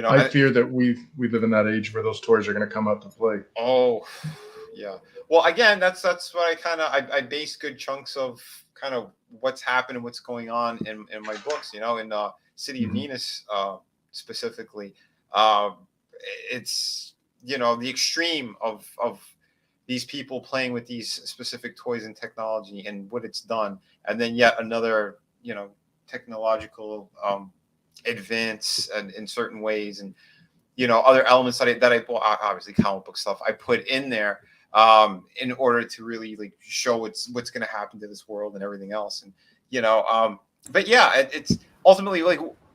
I fear that we live in that age where those toys are going to come out to play. Oh, yeah. Well, again, that's what I base good chunks of kind of what's happened and what's going on in my books, in City of Venus specifically. It's, the extreme of these people playing with these specific toys and technology and what it's done. And then yet another, technological advance and in certain ways, and other elements that I obviously comic book stuff I put in there in order to really show what's going to happen to this world and everything else. And but yeah, it's ultimately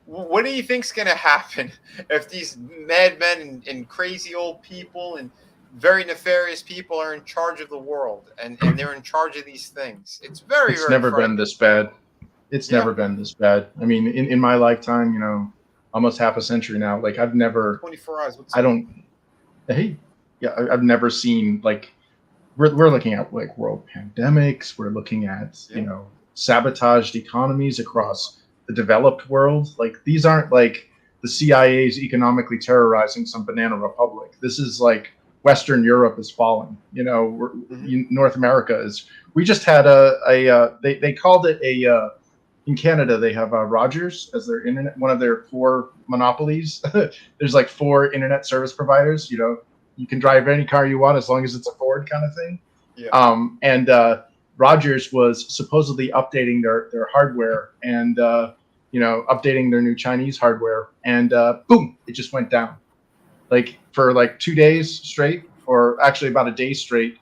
what do you think's going to happen if these madmen and crazy old people and very nefarious people are in charge of the world and they're in charge of these things? It's never been this bad. It's never been this bad. I mean, in my lifetime, almost half a century now, I've never 24 hours. I've never seen we're looking at world pandemics. We're looking at, sabotaged economies across the developed world. These aren't the CIA's economically terrorizing some banana republic. This is Western Europe is falling. North America is. We just had they called it in Canada, they have Rogers as their internet, one of their 4 monopolies. There's 4 internet service providers. You can drive any car you want as long as it's a Ford kind of thing. Yeah. And Rogers was supposedly updating their hardware and updating their new Chinese hardware, and boom, it just went down. For 2 days straight, or actually about a day straight,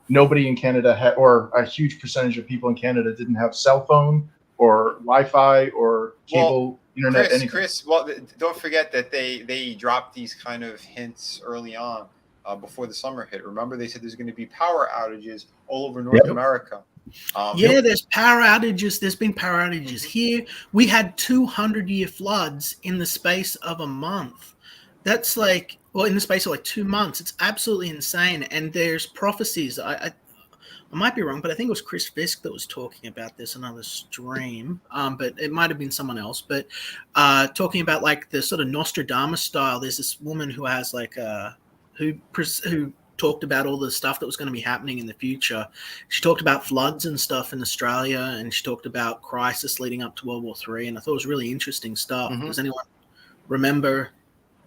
nobody in Canada had, or a huge percentage of people in Canada didn't have cell phone or Wi-Fi or cable internet. Chris, well, don't forget that they dropped these kind of hints early on before the summer hit. Remember, they said there's going to be power outages all over North America. There's power outages. There's been power outages here. We had 200-year floods in the space of a month. That's in the space of 2 months. It's absolutely insane. And there's prophecies. I might be wrong, but I think it was Chris Fisk that was talking about this in another stream. But it might have been someone else. But talking about the sort of Nostradamus style. There's this woman who has who talked about all the stuff that was going to be happening in the future. She talked about floods and stuff in Australia, and she talked about crisis leading up to World War III. And I thought it was really interesting stuff. Does anyone remember?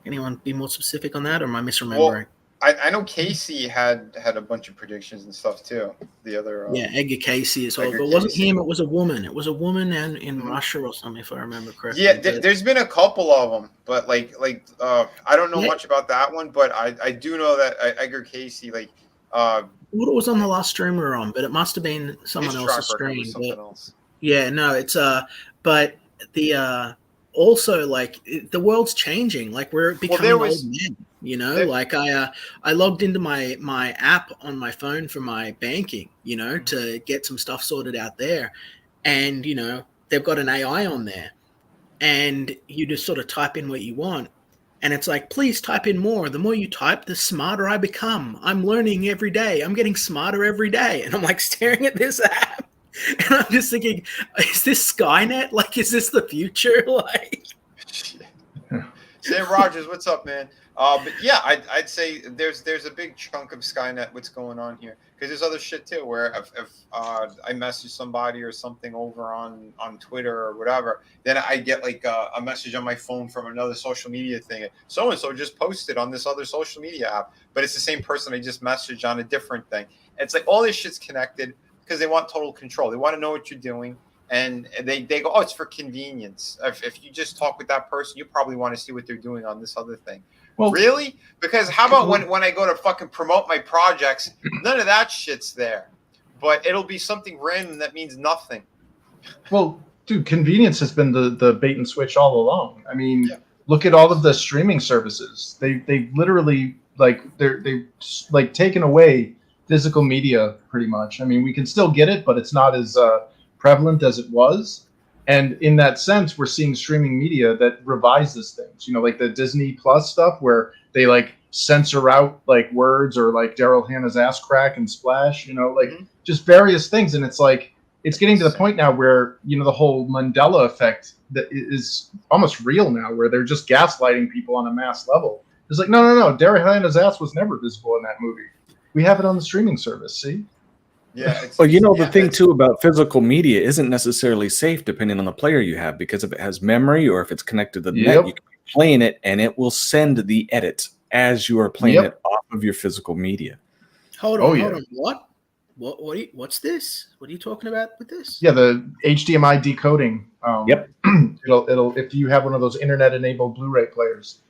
Anyone be more specific on that, or am I misremembering? Well, I know Casey had a bunch of predictions and stuff too. The other Edgar Casey as well, but it wasn't him. It was a woman. It was a woman and in Russia or something, if I remember correctly. Yeah, there's been a couple of them, but I don't know much about that one, but I do know that Edgar Casey what it was on the last stream we were on, but it must have been someone else's stream. Yeah, no, it's but the also the world's changing. We're becoming old men. I logged into my app on my phone for my banking, to get some stuff sorted out there. And, they've got an AI on there, and you just sort of type in what you want. And it's please type in more. The more you type, the smarter I become. I'm learning every day. I'm getting smarter every day. And I'm staring at this app, and I'm just thinking, is this Skynet? Is this the future? Sam Rogers, what's up, man? But yeah, I'd say there's a big chunk of Skynet what's going on here, because there's other shit too where if I message somebody or something over on Twitter or whatever, then I get like a message on my phone from another social media thing. So and so just posted on this other social media app, but it's the same person I just messaged on a different thing. It's like all this shit's connected because they want total control. They want to know what you're doing. And they go, oh, it's for convenience. If you just talk with that person, you probably want to see what they're doing on this other thing. Well, really? Because how about when I go to fucking promote my projects, none of that shit's there. But it'll be something random that means nothing. Well, dude, convenience has been the bait and switch all along. I mean, look at all of the streaming services. They literally they've taken away physical media pretty much. I mean, we can still get it, but it's not as prevalent as it was. And in that sense, we're seeing streaming media that revises things, like the Disney Plus stuff where they censor out words or Daryl Hannah's ass crack and splash, just various things. And it's it's getting to the point now where, the whole Mandela effect that is almost real now, where they're just gaslighting people on a mass level. It's no, Daryl Hannah's ass was never visible in that movie. We have it on the streaming service, see? Yeah. Well, the thing too about physical media isn't necessarily safe depending on the player you have, because if it has memory or if it's connected to the net, you can be playing it and it will send the edit as you are playing it off of your physical media. Hold on. What's this? What are you talking about with this? Yeah, the HDMI decoding. It'll if you have one of those internet-enabled Blu-ray players,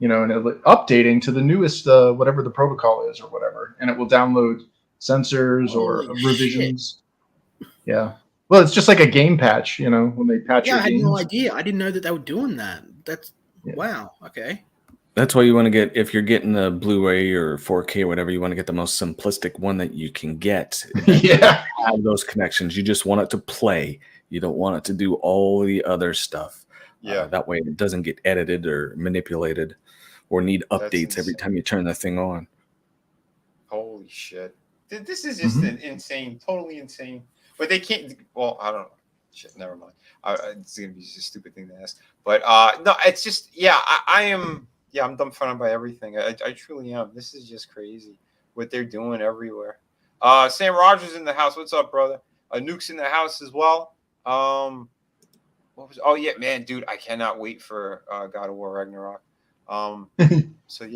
and it'll updating to the newest whatever the protocol is or whatever, and it will download sensors or revisions. Shit. Yeah. Well, it's just like a game patch, when they patch your games. I had no idea. I didn't know that they were doing that. That's wow. Okay. That's why you want to get, if you're getting the Blu-ray or 4K or whatever, you want to get the most simplistic one that you can get. Have those connections. You just want it to play. You don't want it to do all the other stuff. That way it doesn't get edited or manipulated or need updates every time you turn the thing on. Holy shit. This is just insane, totally insane. But they can't. Well, I don't know. Shit, never mind. It's gonna be just a stupid thing to ask. But no, it's just I am. Yeah, I'm dumbfounded by everything. I truly am. This is just crazy what they're doing everywhere. Sam Rogers in the house. What's up, brother? Nuke's in the house as well. What was? Oh yeah, man, dude, I cannot wait for God of War Ragnarok. So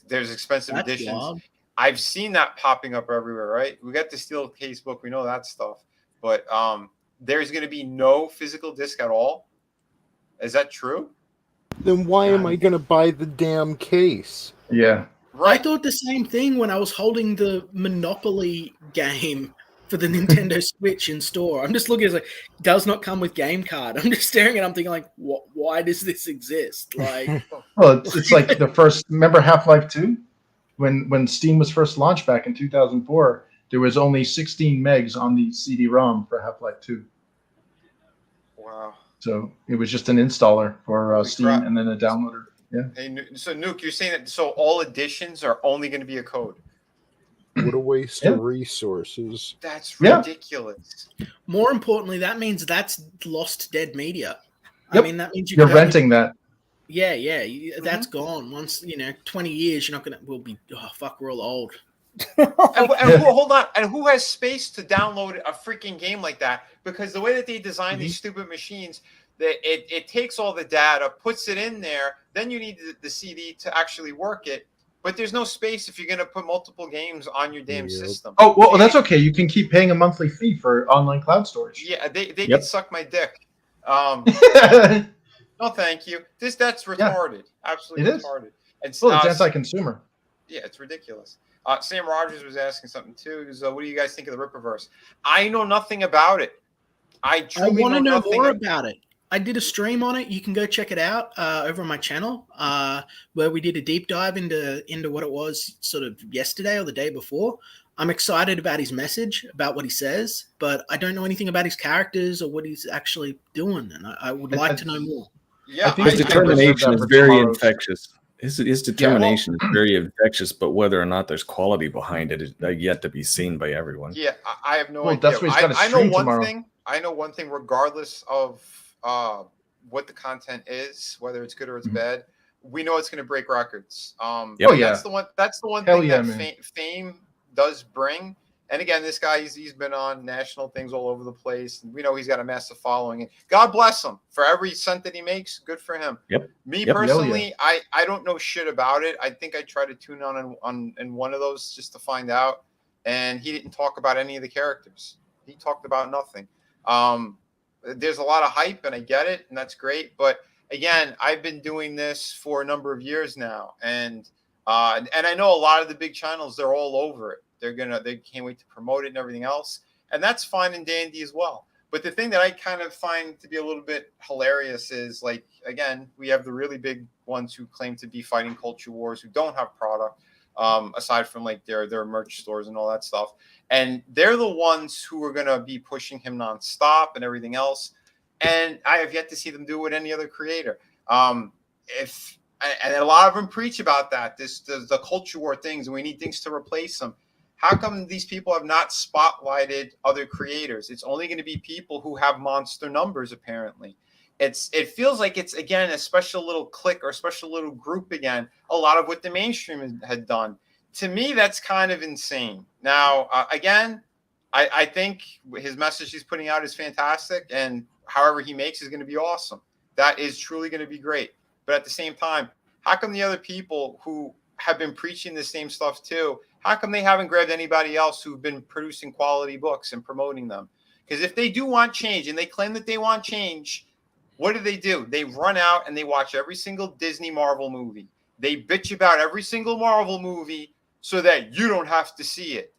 there's expensive editions. Wild. I've seen that popping up everywhere, right? We got the steel case book. We know that stuff. But there's going to be no physical disc at all. Is that true? Then why am I going to buy the damn case? Yeah. Right. I thought the same thing when I was holding the Monopoly game for the Nintendo Switch in store. I'm just looking, does not come with game card. I'm just staring at it. I'm thinking, why does this exist? Well, it's like the first, remember Half-Life 2? When Steam was first launched back in 2004, there was only 16 megs on the CD-ROM for Half-Life 2. Wow. So it was just an installer for Steam and then a downloader. Yeah. Hey, so Nuke, you're saying that all editions are only going to be a code? What a waste of resources. That's ridiculous. More importantly, that means that's lost dead media. Yep. I mean, that means you're renting that. Yeah, that's gone. Once 20 years, you're not gonna. We'll be. Oh fuck, we're all old. Hold on. And who has space to download a freaking game like that? Because the way that they design these stupid machines, that it takes all the data, puts it in there. Then you need the CD to actually work it. But there's no space if you're going to put multiple games on your damn system. Oh well, that's okay. You can keep paying a monthly fee for online cloud storage. Yeah, they can suck my dick. No, thank you. That's retarded. Absolutely retarded. It's anti-consumer. Yeah, it's ridiculous. Sam Rogers was asking something too. He was, what do you guys think of the Rippaverse? I know nothing about it. I want to know more about it. I did a stream on it. You can go check it out over on my channel, where we did a deep dive into what it was sort of yesterday or the day before. I'm excited about his message, about what he says, but I don't know anything about his characters or what he's actually doing, and I would like to know more. Yeah, his determination is very infectious. His determination is very infectious, but whether or not there's quality behind it is yet to be seen by everyone. Yeah, I have no idea. That's what he's got to stream tomorrow. I know one thing, regardless of what the content is, whether it's good or it's bad. we know it's going to break records. Yep. Oh, yeah. That's the one Hell thing yeah, that man. fame does bring. And again, this guy, he's been on national things all over the place. And we know he's got a massive following. And God bless him for every cent that he makes. Good for him. Yep. Me Yep. personally, I don't know shit about it. I think I tried to tune on one of those just to find out. And he didn't talk about any of the characters. He talked about nothing. There's a lot of hype, and I get it, and that's great. But again, I've been doing this for a number of years now, and I know a lot of the big channels, they're all over it. They can't wait to promote it and everything else, and that's fine and dandy as well. But the thing that I kind of find to be a little bit hilarious is, like, again, we have the really big ones who claim to be fighting culture wars who don't have product, aside from like their merch stores and all that stuff. And they're the ones who are going to be pushing him nonstop and everything else. And I have yet to see them do it with any other creator. And a lot of them preach about that, the culture war things, and we need things to replace them. How come these people have not spotlighted other creators? It's only going to be people who have monster numbers, apparently. It feels like it's, again, a special little clique or a special little group again, a lot of what the mainstream had done. To me, that's kind of insane. Now, again, I think his message he's putting out is fantastic, and however he makes is going to be awesome. That is truly going to be great. But at the same time, how come the other people who have been preaching the same stuff too, how come they haven't grabbed anybody else who've been producing quality books and promoting them? Because if they do want change, and they claim that they want change, what do? They run out and they watch every single Disney Marvel movie. They bitch about every single Marvel movie so that you don't have to see it.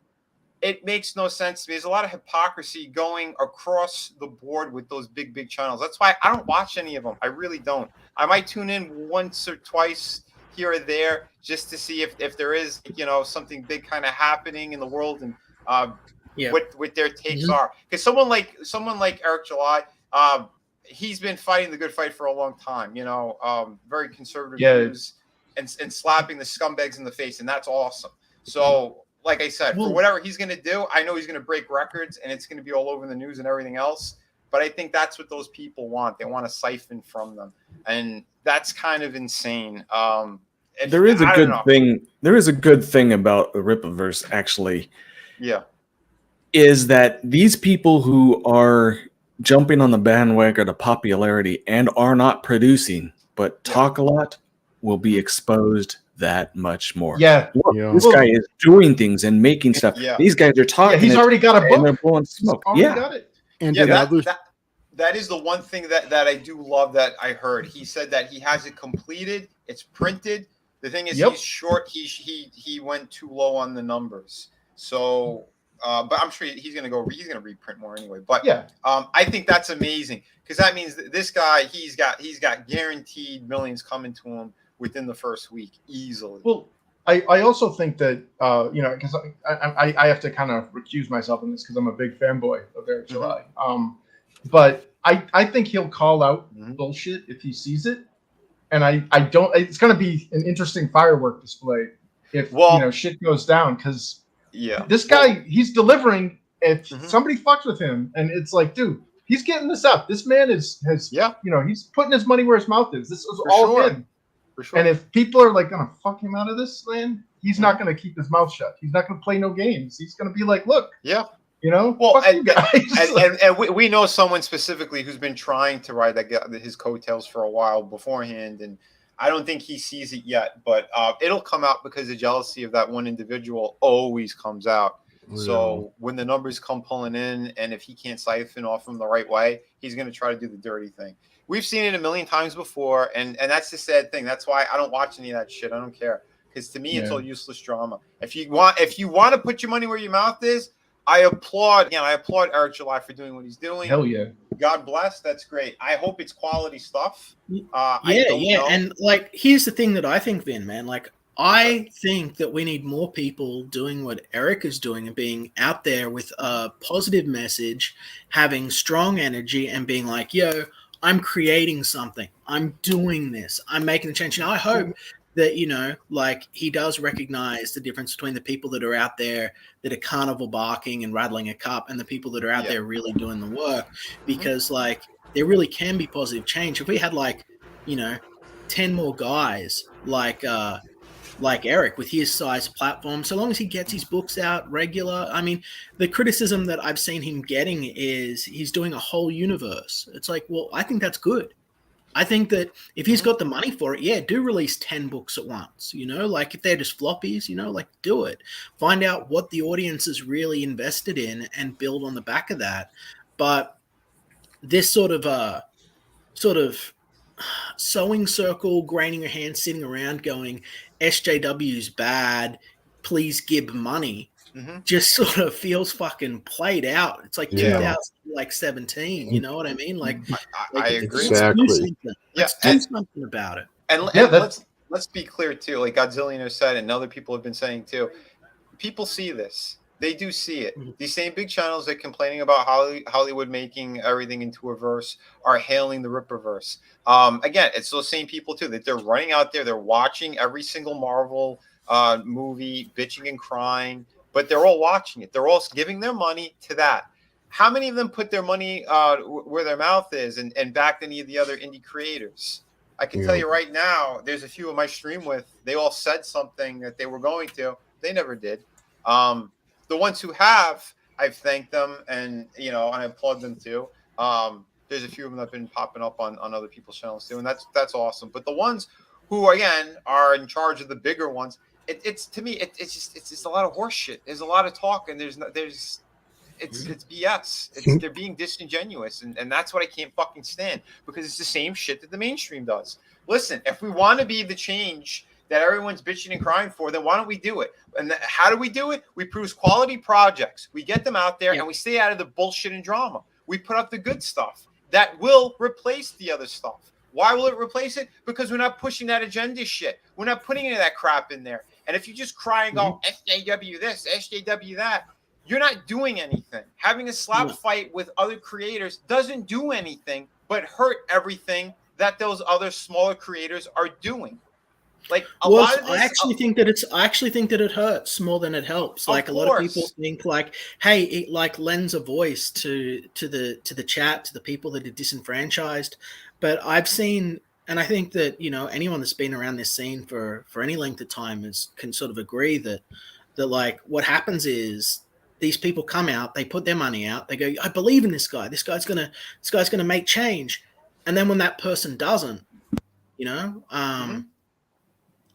It makes no sense to me. There's a lot of hypocrisy going across the board with those big channels. That's why I don't watch any of them. I really don't. I might tune in once or twice here or there just to see if there is, something big kind of happening in the world, and what their takes are. Because someone like Eric July, he's been fighting the good fight for a long time. Very conservative views and slapping the scumbags in the face, and that's awesome. So, like I said, for whatever he's going to do, I know he's going to break records, and it's going to be all over the news and everything else. But I think that's what those people want. They want to siphon from them, and that's kind of insane. There is a good thing. There is a good thing about the Rippaverse, actually. Yeah, is that these people who are jumping on the bandwagon of popularity and are not producing, but talk a lot, will be exposed that much more. Yeah. Look, this guy is doing things and making stuff. Yeah. These guys are talking. Yeah, he's already got a book. And they're blowing smoke. Got it. And that is the one thing that I do love that I heard. He said that he has it completed. It's printed. The thing is, he's short. He went too low on the numbers. So, but I'm sure he's going to reprint more anyway. But I think that's amazing, because that means that this guy, he's got guaranteed millions coming to him within the first week easily. Well, I also think that because I have to kind of recuse myself in this because I'm a big fanboy of Eric July. But I think he'll call out bullshit if he sees it, and I don't. It's going to be an interesting firework display if shit goes down, because this guy, he's delivering. If somebody fucks with him, and it's like, dude, he's getting this up. This man has he's putting his money where his mouth is. This is all him. For sure. And if people are like gonna fuck him out of this, man, he's not gonna keep his mouth shut. He's not gonna play no games. He's gonna be like, look, well, and we know someone specifically who's been trying to ride his coattails for a while beforehand, and I don't think he sees it yet, but it'll come out, because the jealousy of that one individual always comes out. Yeah. So when the numbers come pulling in, and if he can't siphon off them the right way, he's going to try to do the dirty thing. We've seen it a million times before, and that's the sad thing. That's why I don't watch any of that shit. I don't care, because to me, it's all useless drama. If you want to put your money where your mouth is, I applaud Eric July for doing what he's doing. Hell yeah. God bless. That's great. I hope it's quality stuff. And like, here's the thing that I think, Vin, man, like, I think that we need more people doing what Eric is doing and being out there with a positive message, having strong energy, and being like, yo, I'm creating something. I'm doing this. I'm making a change. And I hope that, like, he does recognize the difference between the people that are out there that are carnival barking and rattling a cup, and the people that are out there really doing the work, because like, there really can be positive change. If we had, like, 10 more guys like Eric with his size platform, so long as he gets his books out regular. I mean, the criticism that I've seen him getting is he's doing a whole universe. It's like, well, I think that's good. I think that if he's got the money for it, yeah, do release 10 books at once, like if they're just floppies, like do it. Find out what the audience is really invested in and build on the back of that. But this sort of sewing circle, graining your hand, sitting around going, SJW's bad, please give money, just sort of feels fucking played out. It's like 2017, you know what I mean? Like I agree. Exactly. Let's do something about it. And let's be clear too, like Godzillionaire said, and other people have been saying too, people see this. They do see it. These same big channels that are complaining about Hollywood making everything into a verse are hailing the Rippaverse. Again, it's those same people too that they're running out there. They're watching every single Marvel movie, bitching and crying, but they're all watching it. They're all giving their money to that. How many of them put their money where their mouth is and backed any of the other indie creators? I can tell you right now, there's a few of my stream with, they all said something that they were going to. They never did. The ones who have, I've thanked them, and and I applaud them too. There's a few of them that have been popping up on other people's channels too, and that's awesome. But the ones who again are in charge of the bigger ones, it's to me it's just a lot of horse shit. There's a lot of talk, and it's BS. They're being disingenuous, and that's what I can't fucking stand, because it's the same shit that the mainstream does. Listen, if we want to be the change that everyone's bitching and crying for, then why don't we do it? And how do we do it? We produce quality projects. We get them out there, and we stay out of the bullshit and drama. We put up the good stuff that will replace the other stuff. Why will it replace it? Because we're not pushing that agenda shit. We're not putting any of that crap in there. And if you just cry and go, SJW this, SJW that, you're not doing anything. Having a slap fight with other creators doesn't do anything but hurt everything that those other smaller creators are doing. Like a lot of this, I actually think that it hurts more than it helps. Like a lot of people think like, hey, it like lends a voice to the chat, to the people that are disenfranchised. But I've seen, and I think that anyone that's been around this scene for any length of time can sort of agree that like what happens is these people come out, they put their money out, they go, I believe in this guy. This guy's gonna make change. And then when that person doesn't,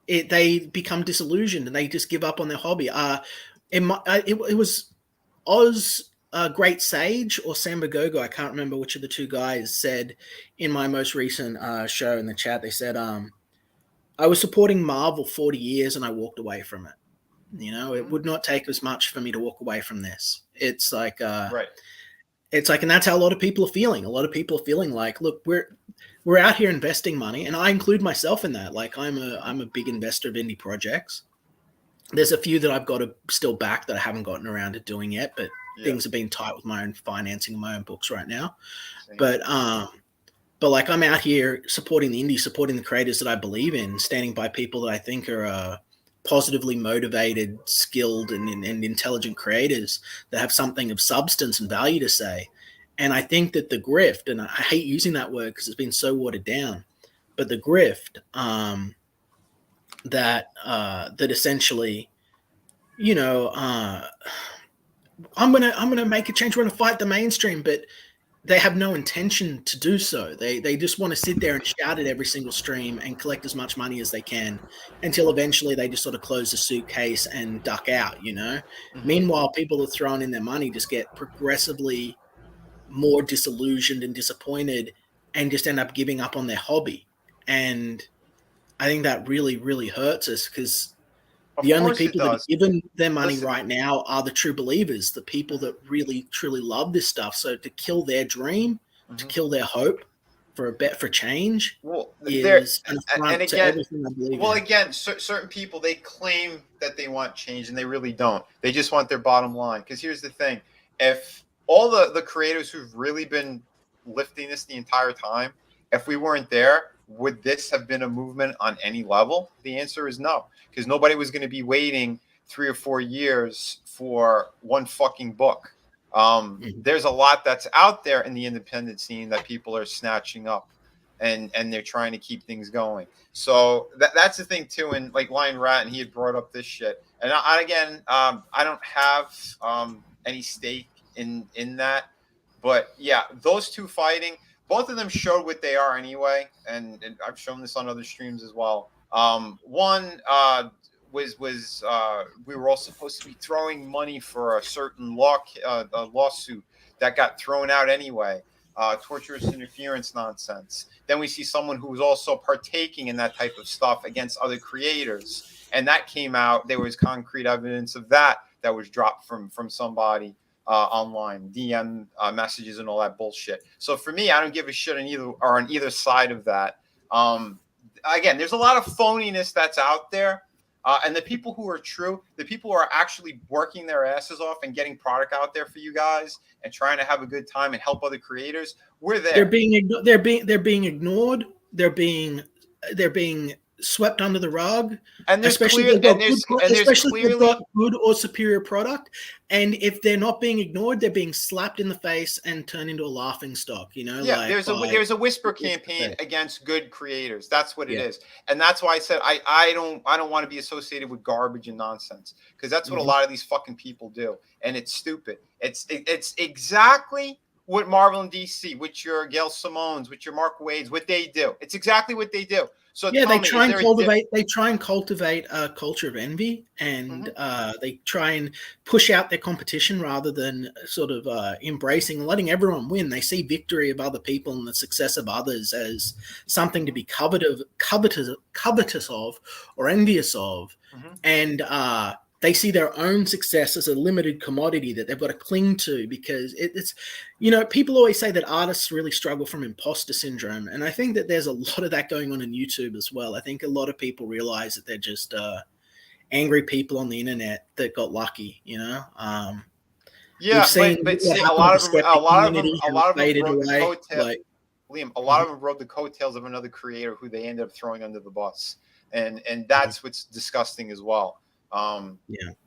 they become disillusioned and they just give up on their hobby. It was Oz Great Sage or Samba Gogo, I can't remember which of the two guys, said in my most recent show in the chat, they said, I was supporting Marvel 40 years and I walked away from it. It would not take as much for me to walk away from this. It's like, right. It's like, and that's how a lot of people are feeling. A lot of people are feeling like, look, we're out here investing money, and I include myself in that. Like I'm a big investor of indie projects. There's a few that I've got to still back that I haven't gotten around to doing yet, but things have been tight with my own financing and my own books right now. Same. But like I'm out here supporting the indie, supporting the creators that I believe in, standing by people that I think are positively motivated, skilled, and intelligent creators that have something of substance and value to say. And I think that the grift, and I hate using that word because it's been so watered down, but the grift that essentially, I'm gonna make a change. We're gonna fight the mainstream, but they have no intention to do so. They just want to sit there and shout at every single stream and collect as much money as they can until eventually they just sort of close the suitcase and duck out, Meanwhile, people that are throwing in their money just get progressively more disillusioned and disappointed and just end up giving up on their hobby. And I think that really, really hurts us because the only people that are giving their money right now are the true believers, the people that really, truly love this stuff. So to kill their dream, to kill their hope for a bet for change is an affront to everything I believe in. Well, again, certain people, they claim that they want change and they really don't. They just want their bottom line. Because here's the thing. If all the creators who've really been lifting this the entire time, if we weren't there, would this have been a movement on any level? The answer is no, because nobody was going to be waiting 3 or 4 years for one fucking book. There's a lot that's out there in the independent scene that people are snatching up. and they're trying to keep things going. So that's the thing too. And like Lion Rat, and he had brought up this shit. And I don't have any stake in that, but yeah, those two fighting, both of them showed what they are anyway, and I've shown this on other streams as well. One was we were all supposed to be throwing money for a certain lawsuit that got thrown out anyway. Torturous interference nonsense. Then we see someone who was also partaking in that type of stuff against other creators, and that came out. There was concrete evidence of that was dropped from somebody online, DM messages and all that bullshit. So for me, I don't give a shit on either side of that. Again, there's a lot of phoniness that's out there. And the people who are true, the people who are actually working their asses off and getting product out there for you guys and trying to have a good time and help other creators, we're there. They're being ignored. They're being swept under the rug. And there's especially clear, if they've got good or superior product. And if they're not being ignored, they're being slapped in the face and turned into a laughing stock. Yeah, there's a whisper campaign against good creators. That's what it is, and that's why I said I don't want to be associated with garbage and nonsense, because that's what a lot of these fucking people do, and it's stupid. It's exactly what Marvel and DC, with your Gail Simones, with your Mark Wades, what they do. It's exactly what they do. So yeah, they try and cultivate a culture of envy, and they try and push out their competition rather than sort of embracing and letting everyone win. They see victory of other people and the success of others as something to be covetous of or envious of, and they see their own success as a limited commodity that they've got to cling to, because it's, people always say that artists really struggle from imposter syndrome. And I think that there's a lot of that going on in YouTube as well. I think a lot of people realize that they're just angry people on the internet that got lucky, Yeah, but see, a lot of them rode the coattails. Liam, a lot of them rode the coattails of another creator who they ended up throwing under the bus, and that's what's disgusting as well. And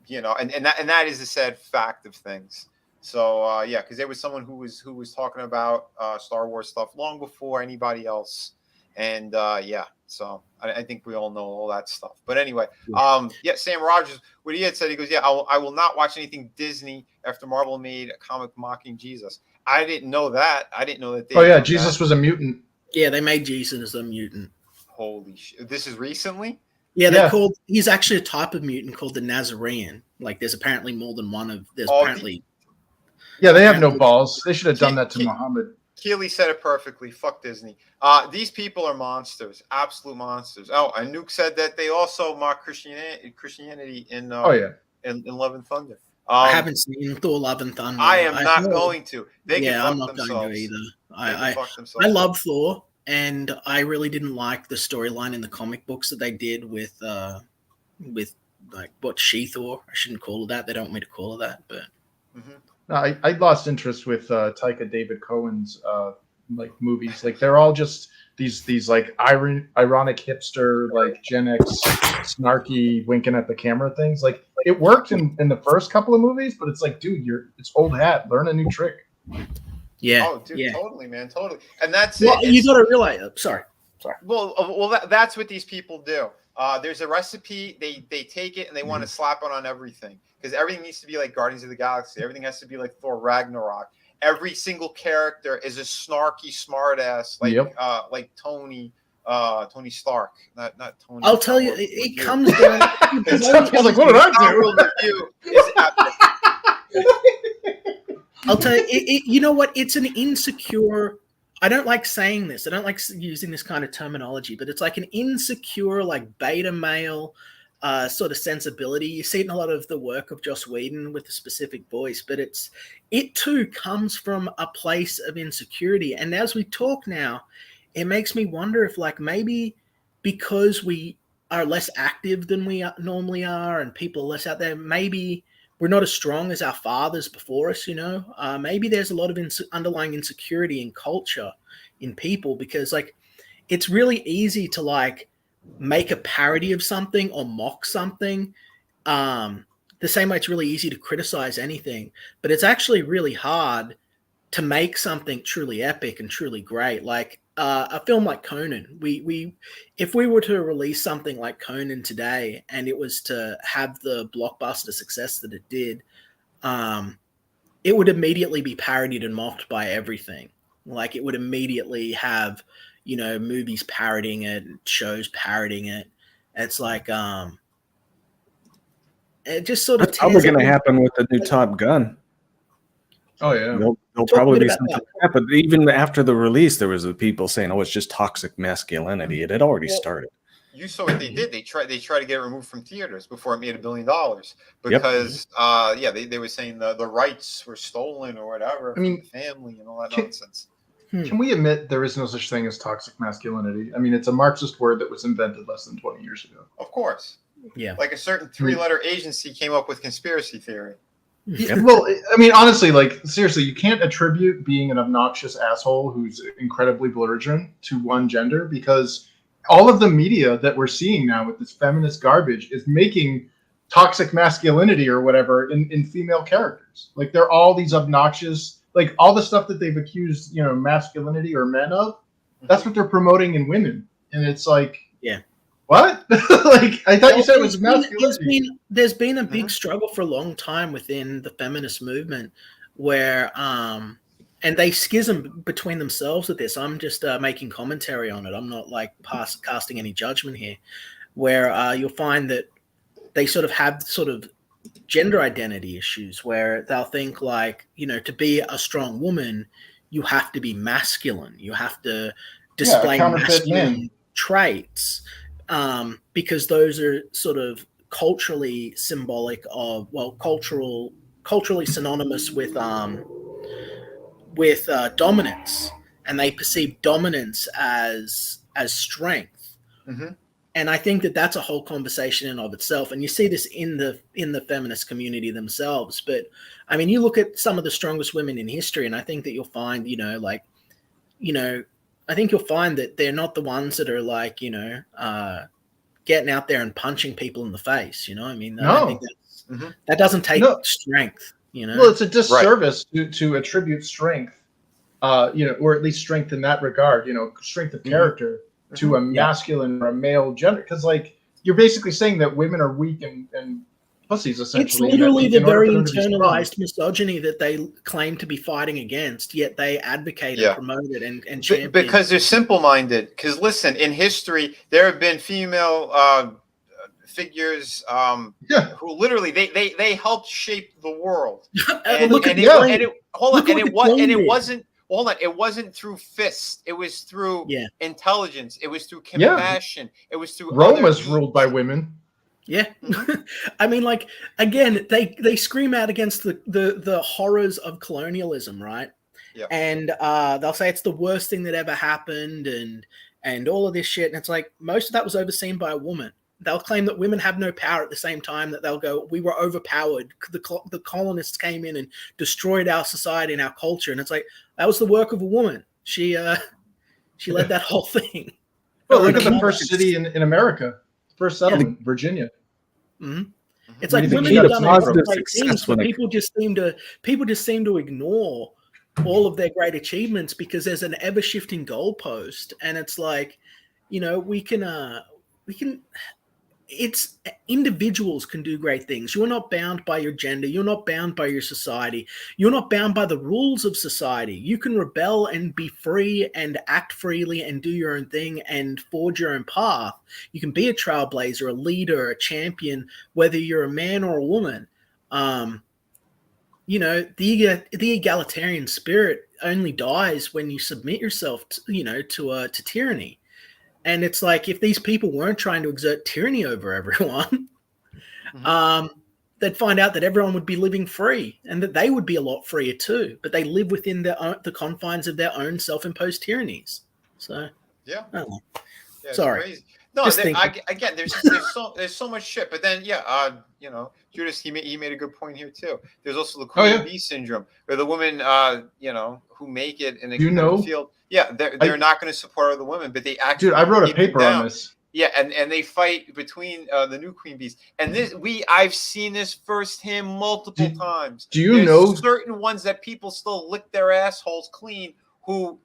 that is a sad fact of things. So because there was someone who was talking about Star Wars stuff long before anybody else, and so I think we all know all that stuff. But anyway, Sam Rogers, what he had said, he goes, I will not watch anything Disney after Marvel made a comic mocking Jesus. I didn't know that. I didn't know that. Jesus was a mutant. Yeah, they made Jesus a mutant. Holy shit! This is recently. Yeah, he's actually a type of mutant called the Nazarene. Like, there's apparently more than one of. They have no balls. They should have done that to Muhammad. Keely said it perfectly. Fuck Disney. These people are monsters, absolute monsters. Oh, and Nuke said that they also mock Christianity in Love and Thunder. I haven't seen Thor: Love and Thunder. I am not going to. I'm not going to either. I love Thor. And I really didn't like the storyline in the comic books that they did with like what She-Thor. I shouldn't call it that. They don't want me to call it that, but no, I lost interest with Taika David Cohen's like movies. Like, they're all just these like ironic hipster, like Gen X snarky winking at the camera things. Like, it worked in the first couple of movies, but it's like, dude, it's old hat. Learn a new trick. Yeah. Oh, dude, totally, man, totally. And that's it. You got to realize. Sorry. Well, that's what these people do. There's a recipe. They take it and they want to slap it on everything, because everything needs to be like Guardians of the Galaxy. Everything has to be like Thor Ragnarok. Every single character is a snarky smartass, like Tony Stark, not Tony. I'll tell you, it comes down. I was like, what did I do? I'll tell you, you know what? It's an insecure. I don't like saying this. I don't like using this kind of terminology, but it's like an insecure, like beta male sort of sensibility. You see it in a lot of the work of Joss Whedon with a specific voice, but it too comes from a place of insecurity. And as we talk now, it makes me wonder if, like, maybe because we are less active than we normally are, and people are less out there, maybe we're not as strong as our fathers before us, maybe there's a lot of underlying insecurity in culture in people, because like, it's really easy to like make a parody of something or mock something. The same way it's really easy to criticize anything, but it's actually really hard to make something truly epic and truly great. Like, a film like Conan, if we were to release something like Conan today and it was to have the blockbuster success that it did, it would immediately be parodied and mocked by everything. Like, it would immediately have, movies parodying it, shows parodying it. It's like, it just sort of That's probably going to happen with the new Top Gun. Oh yeah, there'll probably be something like that. But even after the release, there was the people saying, "Oh, it's just toxic masculinity." It had already started. You saw what they did. They tried to get it removed from theaters before it made $1 billion because, they were saying the rights were stolen or whatever. I mean, from the family and all that nonsense. Can we admit there is no such thing as toxic masculinity? I mean, it's a Marxist word that was invented less than 20 years ago. Of course. Yeah. Like a certain 3-letter agency came up with conspiracy theory. Yeah, well, I mean, honestly, like, seriously, you can't attribute being an obnoxious asshole who's incredibly belligerent to one gender, because all of the media that we're seeing now with this feminist garbage is making toxic masculinity or whatever in female characters. Like, they're all these obnoxious, like, all the stuff that they've accused, masculinity or men of, that's what they're promoting in women. And it's like, yeah. What? Like, I thought you said it was masculinity. There's been a big struggle for a long time within the feminist movement where, and they schism between themselves with this. I'm just making commentary on it. I'm not like casting any judgment here, where you'll find that they sort of have sort of gender identity issues where they'll think like, to be a strong woman, you have to be masculine. You have to display masculine traits. Because those are sort of culturally symbolic of, culturally synonymous with dominance, and they perceive dominance as strength. Mm-hmm. And I think that that's a whole conversation in of itself. And you see this in the feminist community themselves. But I mean, you look at some of the strongest women in history, and I think that you'll find, I think you'll find that they're not the ones that are like, getting out there and punching people in the face. I mean, no. I think that doesn't take strength. Well, it's a disservice to attribute strength, or at least strength in that regard. Strength of character to a masculine or a male gender, because like you're basically saying that women are weak and pussies, essentially. It's literally the very internalized misogyny that they claim to be fighting against, yet they advocate and promote it and champion. Because they're simple-minded. Because listen, in history, there have been female figures who literally they helped shape the world. It wasn't through fists. It was through intelligence. It was through compassion. It was through Rome was ruled by women. Yeah. I mean, like, again, they scream out against the horrors of colonialism, right? Yeah. And they'll say it's the worst thing that ever happened and all of this shit. And it's like, most of that was overseen by a woman. They'll claim that women have no power at the same time that they'll go, we were overpowered. The colonists came in and destroyed our society and our culture. And it's like, that was the work of a woman. She led that whole thing. Well, look at the first city in America. First settlement, Virginia. Mm-hmm. It's like women have done great things, but people just seem to ignore all of their great achievements because there's an ever shifting goalpost, and it's like, we can. It's individuals can do great things. You're not bound by your gender. You're not bound by your society. You're not bound by the rules of society. You can rebel and be free and act freely and do your own thing and forge your own path. You can be a trailblazer, a leader, a champion, whether you're a man or a woman. The egalitarian spirit only dies when you submit yourself to tyranny. And it's like, if these people weren't trying to exert tyranny over everyone, they'd find out that everyone would be living free and that they would be a lot freer too. But they live within the confines of their own self-imposed tyrannies. So, sorry. Crazy. No, again, there's so much shit. But then, Judas, he made a good point here too. There's also the queen bee syndrome, where the women, who make it in a field. Yeah, they're not going to support other women, but they actually. Dude, I wrote a paper on this. Yeah, and they fight between the new queen bees, and I've seen this firsthand multiple times. Do you know certain ones that people still lick their assholes clean who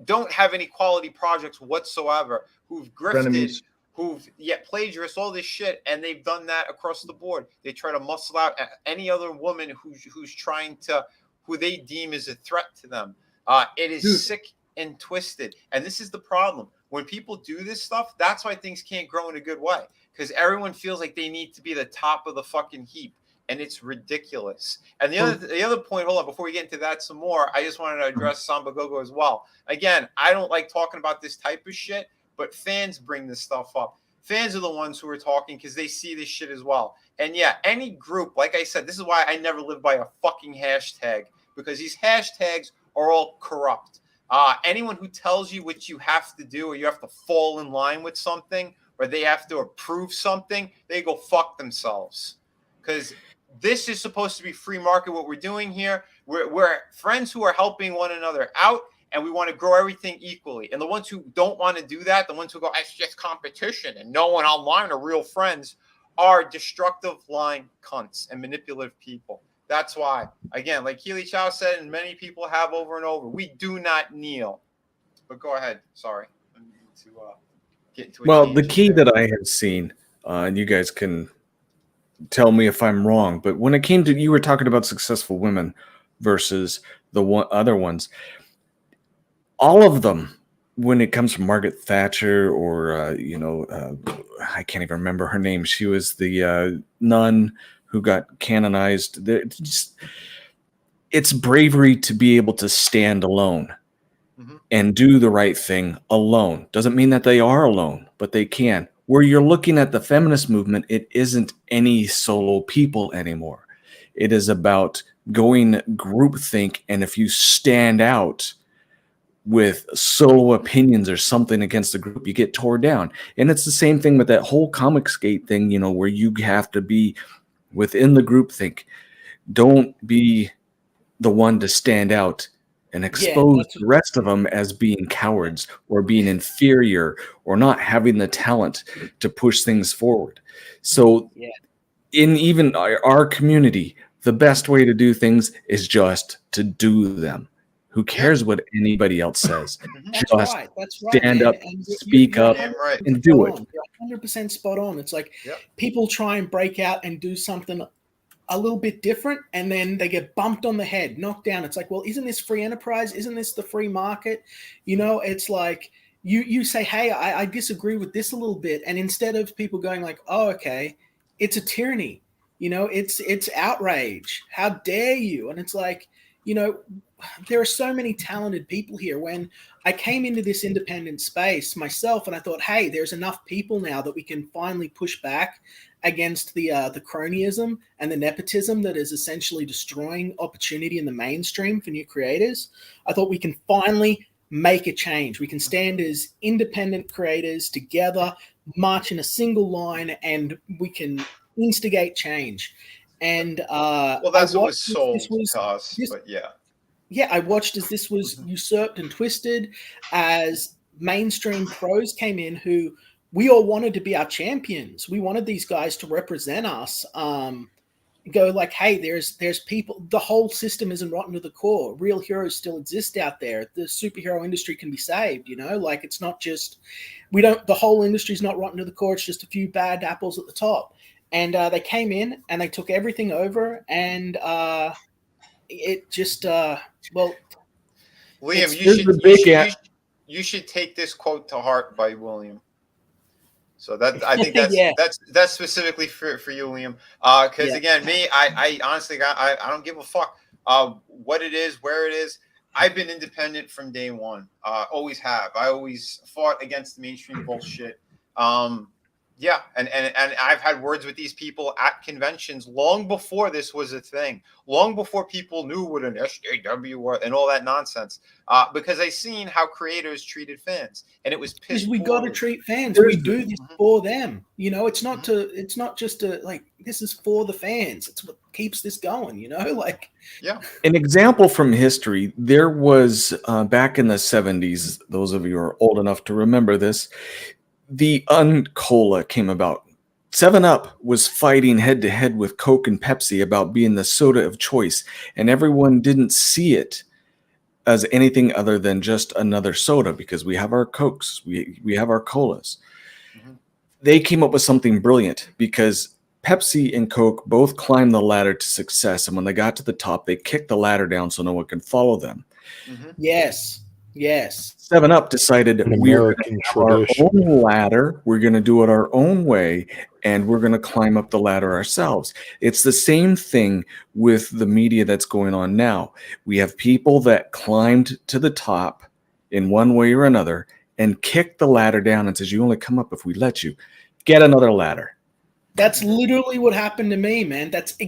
don't have any quality projects whatsoever, who've grifted, Frenemies. who've plagiarized all this shit, and they've done that across the board. They try to muscle out any other woman who's trying to, who they deem is a threat to them. It is sick and twisted, and this is the problem. When people do this stuff, that's why things can't grow in a good way, because everyone feels like they need to be the top of the fucking heap, and it's ridiculous. And the other point, hold on, before we get into that some more, I just wanted to address Samba Gogo as well. Again, I don't like talking about this type of shit, but fans bring this stuff up. Fans are the ones who are talking because they see this shit as well. And yeah, any group, like I said, this is why I never live by a fucking hashtag, because these hashtags are all corrupt. Anyone who tells you what you have to do, or you have to fall in line with something, or they have to approve something, they go fuck themselves. Because this is supposed to be free market, what we're doing here. We're friends who are helping one another out, and we want to grow everything equally. And the ones who don't want to do that, the ones who go, it's just competition, and no one online are real friends, are destructive, lying cunts and manipulative people. That's why, again, like Keely Chow said, and many people have over and over, we do not kneel. But go ahead. Sorry. I need to get into the key that I have seen, and you guys can tell me if I'm wrong, but when it came to, you were talking about successful women versus the other ones, all of them, when it comes from Margaret Thatcher or, I can't even remember her name. She was the nun who got canonized. It's bravery to be able to stand alone and do the right thing alone. Doesn't mean that they are alone, but they can. Where you're looking at the feminist movement, it isn't any solo people anymore. It is about going groupthink, and if you stand out with solo opinions or something against the group, you get torn down. And it's the same thing with that whole Comicsgate thing, where you have to be within the groupthink. Don't be the one to stand out and expose the rest of them as being cowards or being inferior or not having the talent to push things forward. So in even our community, the best way to do things is just to do them. Who cares what anybody else says? That's right. Stand up, speak up, and do it. You're 100% spot on. It's like people try and break out and do something a little bit different, and then they get bumped on the head, knocked down. It's like, well, isn't this free enterprise? Isn't this the free market? It's like you say, hey, I disagree with this a little bit, and instead of people going like, oh, okay, it's a tyranny, it's outrage. How dare you? And it's like, there are so many talented people here. When I came into this independent space myself, and I thought, hey, there's enough people now that we can finally push back against the cronyism and the nepotism that is essentially destroying opportunity in the mainstream for new creators. I thought we can finally make a change. We can stand as independent creators together, march in a single line, and we can instigate change. And that's what was sold to us. But I watched as this was usurped and twisted, as mainstream pros came in who we all wanted to be our champions. We wanted these guys to represent us. Go like, hey, there's people. The whole system isn't rotten to the core. Real heroes still exist out there. The superhero industry can be saved. Like it's not just the whole industry's not rotten to the core. It's just a few bad apples at the top. And they came in and they took everything over, and it just Liam, you should take this quote to heart by William. So that I think that's specifically for you, Liam. Because again, me, I honestly I don't give a fuck what it is, where it is. I've been independent from day one. Always have. I always fought against the mainstream bullshit. And I've had words with these people at conventions long before this was a thing, long before people knew what an SJW was and all that nonsense. Because I seen how creators treated fans, and it was pissed. We got to treat fans. We do this for them. It's not just this is for the fans. It's what keeps this going. An example from history. There was back in the 70s. Those of you who are old enough to remember this. The Uncola came about. 7-Up was fighting head-to-head with Coke and Pepsi about being the soda of choice, and everyone didn't see it as anything other than just another soda, because we have our Cokes, we have our colas. Mhm. They came up with something brilliant, because Pepsi and Coke both climbed the ladder to success, and when they got to the top, they kicked the ladder down so no one can follow them. Mhm. Yes. 7-Up decided An we're going American to have our tradition. own ladder. We're going to do it our own way, and we're going to climb up the ladder ourselves. It's the same thing with the media that's going on now. We have people that climbed to the top in one way or another and kicked the ladder down and says, you only come up if we let you. Get another ladder. That's literally what happened to me, man. That's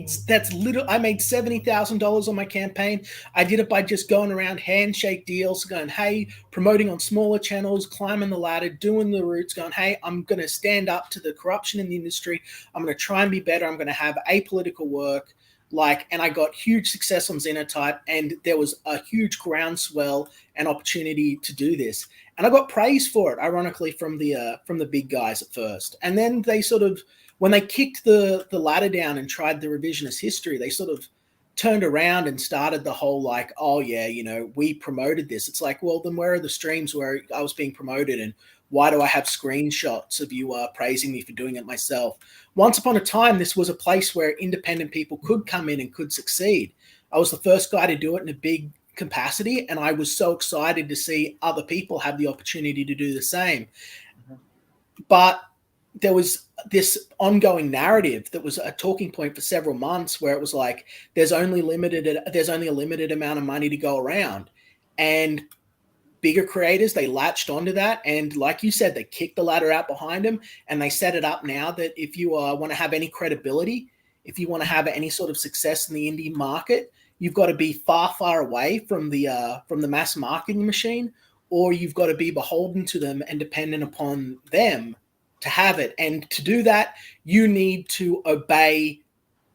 literally. I made $70,000 on my campaign. I did it by just going around handshake deals, going, hey, promoting on smaller channels, climbing the ladder, doing the routes, going, hey, I'm going to stand up to the corruption in the industry. I'm going to try and be better. I'm going to have apolitical work. And I got huge success on Xenotype, and there was a huge groundswell and opportunity to do this. And I got praise for it, ironically, from the big guys at first. And then they sort of, when they kicked the ladder down and tried the revisionist history, they sort of turned around and started the whole like, oh yeah, we promoted this. It's like, well, then where are the streams where I was being promoted, and why do I have screenshots of you praising me for doing it myself? Once upon a time, this was a place where independent people could come in and could succeed. I was the first guy to do it in a big capacity, and I was so excited to see other people have the opportunity to do the same. But there was this ongoing narrative that was a talking point for several months, where it was like, there's only a limited amount of money to go around. And bigger creators, they latched onto that. And like you said, they kicked the ladder out behind them, and they set it up now that if you want to have any credibility, if you want to have any sort of success in the indie market, you've got to be far, far away from the mass marketing machine, or you've got to be beholden to them and dependent upon them to have it. And to do that, you need to obey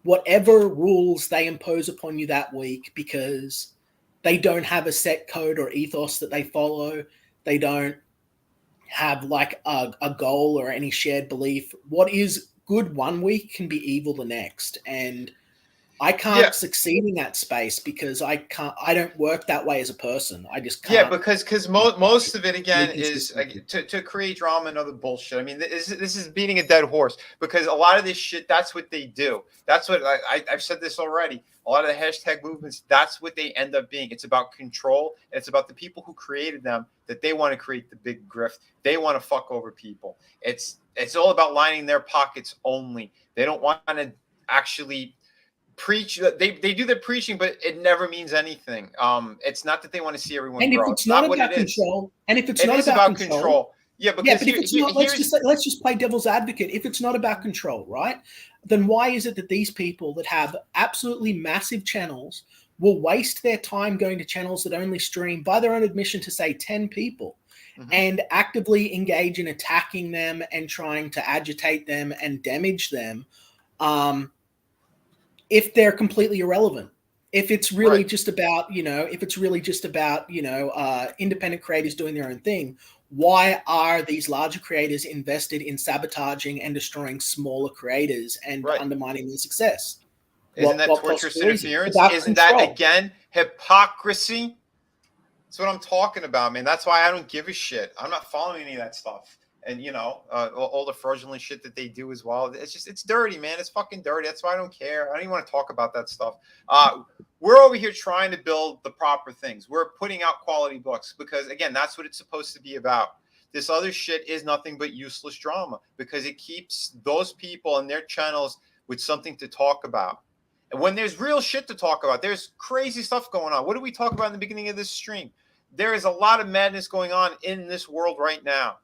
whatever rules they impose upon you that week, because they don't have a set code or ethos that they follow. They don't have like a goal or any shared belief. What is good one week can be evil the next. And I can't succeed in that space because I don't work that way as a person. I just can't. Yeah, because most of it again is to create drama and other bullshit. I mean, this is beating a dead horse, because a lot of this shit, that's what they do. That's what I've said this already. A lot of the hashtag movements, that's what they end up being. It's about control. It's about the people who created them, that they want to create the big grift. They want to fuck over people. It's all about lining their pockets only. They don't want to actually preach. They do the preaching, but it never means anything. It's not that they want to see everyone and grow. If it's not about control, and if it's not about control, yeah, but if it's not, let's just play devil's advocate. If it's not about control, right? Then why is it that these people that have absolutely massive channels will waste their time going to channels that only stream, by their own admission, to say 10 people, and actively engage in attacking them and trying to agitate them and damage them? If they're completely irrelevant, if it's really just about, independent creators doing their own thing, why are these larger creators invested in sabotaging and destroying smaller creators and undermining their success? Isn't that torturous interference? Isn't that, again, hypocrisy? That's what I'm talking about, man. That's why I don't give a shit. I'm not following any of that stuff. And, all the fraudulent shit that they do as well. It's dirty, man. It's fucking dirty. That's why I don't care. I don't even want to talk about that stuff. We're over here trying to build the proper things. We're putting out quality books because, again, that's what it's supposed to be about. This other shit is nothing but useless drama, because it keeps those people and their channels with something to talk about. And when there's real shit to talk about, there's crazy stuff going on. What did we talk about in the beginning of this stream? There is a lot of madness going on in this world right now.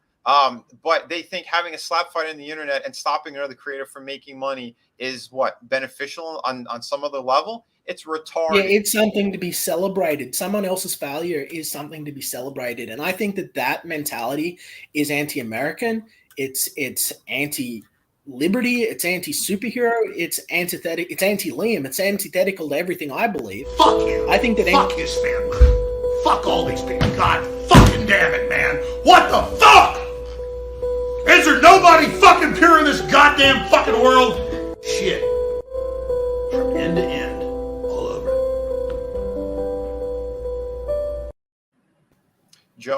But they think having a slap fight on the internet and stopping another creator from making money is beneficial on some other level. It's retarded. Yeah, it's something to be celebrated. Someone else's failure is something to be celebrated. And I think that mentality is anti-American. It's anti-liberty. It's anti-superhero. It's antithetic. It's anti-Liam. It's antithetical to everything I believe. Fuck you. I think that fuck his family. Fuck all these people. God fucking damn it, man. What the fuck? Is there nobody fucking pure in this goddamn fucking world? Shit. From end to end.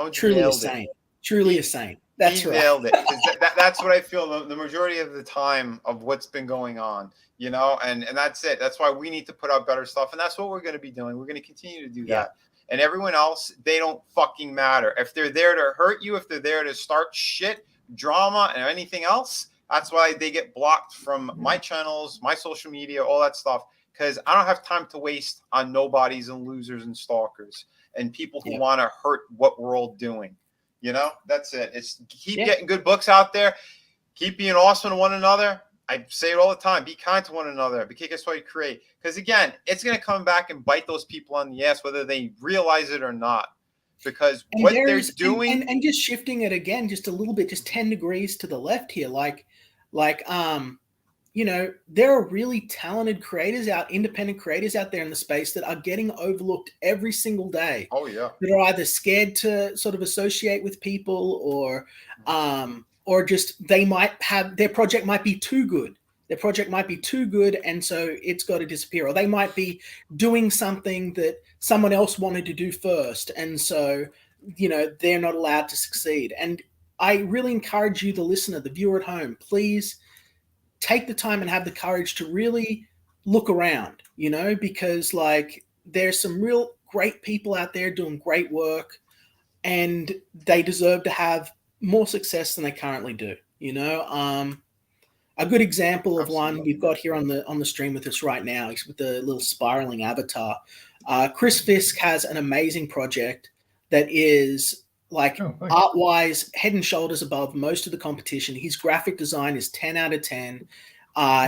Jones Truly a nailed it. saint. Truly a saint. That's He right. nailed it. 'Cause that's what I feel the majority of the time of what's been going on, you know, and that's it. That's why we need to put out better stuff. And that's what we're going to be doing. We're going to continue to do that. And everyone else, they don't fucking matter. If they're there to hurt you, if they're there to start shit, drama, and anything else, that's why they get blocked from my channels, my social media, all that stuff. Because I don't have time to waste on nobodies and losers and stalkers and people who want to hurt what we're all doing. You know, that's it. It's keep getting good books out there. Keep being awesome to one another. I say it all the time. Be kind to one another. Because what you create. Because again, it's going to come back and bite those people on the ass, whether they realize it or not. Because what they're doing, and just shifting it again, just a little bit, just 10 degrees to the left here, you know, there are really talented creators independent creators out there in the space that are getting overlooked every single day. Oh yeah. That are either scared to sort of associate with people or just they might have their project might be too good. Their project might be too good, and so it's got to disappear. Or they might be doing something that someone else wanted to do first, and so, you know, they're not allowed to succeed. And I really encourage you, the listener, the viewer at home, please take the time and have the courage to really look around, you know, because like there's some real great people out there doing great work, and they deserve to have more success than they currently do, you know. A good example of one we've got here on the stream with us right now is with the little spiraling avatar. Chris Fisk has an amazing project that is like art-wise head and shoulders above most of the competition. His graphic design is 10 out of 10.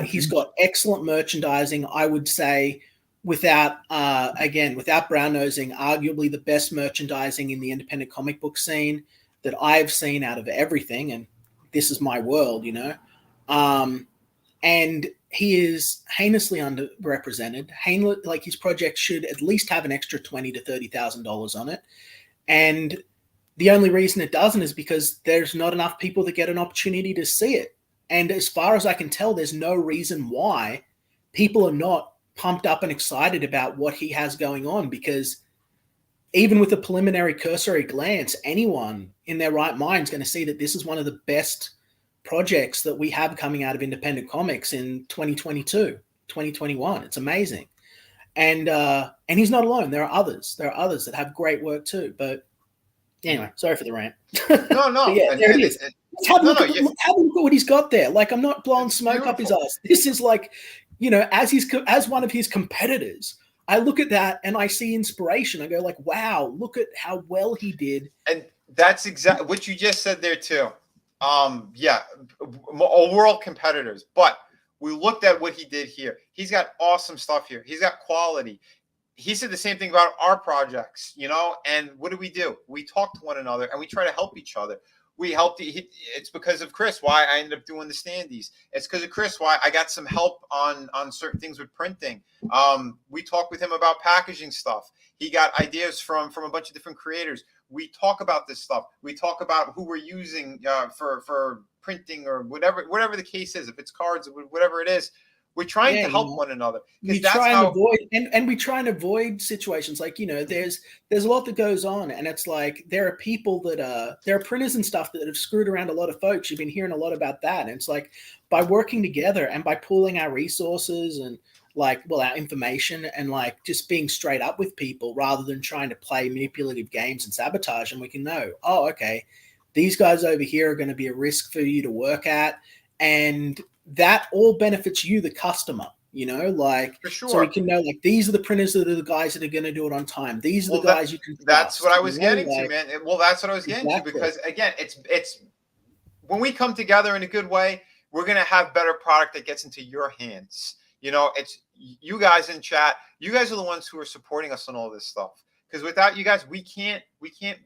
He's got excellent merchandising. I would say without brown nosing, arguably the best merchandising in the independent comic book scene that I've seen out of everything. And this is my world, you know. And he is heinously underrepresented. Like his project should at least have an extra $20,000 to $30,000 on it. And the only reason it doesn't is because there's not enough people that get an opportunity to see it. And as far as I can tell, there's no reason why people are not pumped up and excited about what he has going on, because even with a preliminary cursory glance, anyone in their right mind is going to see that this is one of the best projects that we have coming out of independent comics in 2022, 2021. It's amazing. And he's not alone. There are others that have great work too. But anyway, sorry for the rant. No. Yeah, there it is. Let's have a look at what he's got there. Like, I'm not blowing smoke up his ass. This is like, you know, as one of his competitors, I look at that and I see inspiration. I go like, wow, look at how well he did. And that's exactly what you just said there too. All world competitors, but we looked at what he did here. He's got awesome stuff here. He's got quality. He said the same thing about our projects, you know, and what do? We talk to one another and we try to help each other. We helped. It's because of Chris why I ended up doing the standees. It's because of Chris why I got some help on certain things with printing. We talked with him about packaging stuff. He got ideas from a bunch of different creators. We talk about this stuff. We talk about who we're using for printing or whatever the case is. If it's cards, whatever it is, we're trying to help one another. We try and avoid situations like, you know, there's a lot that goes on, and it's like there are people that there are printers and stuff that have screwed around a lot of folks. You've been hearing a lot about that, and it's like by working together and by pooling our resources and our information and like just being straight up with people rather than trying to play manipulative games and sabotage, and we can know, oh, okay, these guys over here are going to be a risk for you to work at, and that all benefits you, the customer, you know, like, for sure. So we can know, like, these are the printers that are the guys that are going to do it on time. These are the guys you can trust. That's what I was getting to, man. Well, that's what I was getting to, because again, it's when we come together in a good way, we're going to have better product that gets into your hands. You know, it's you guys in chat. You guys are the ones who are supporting us on all this stuff, because without you guys, we can't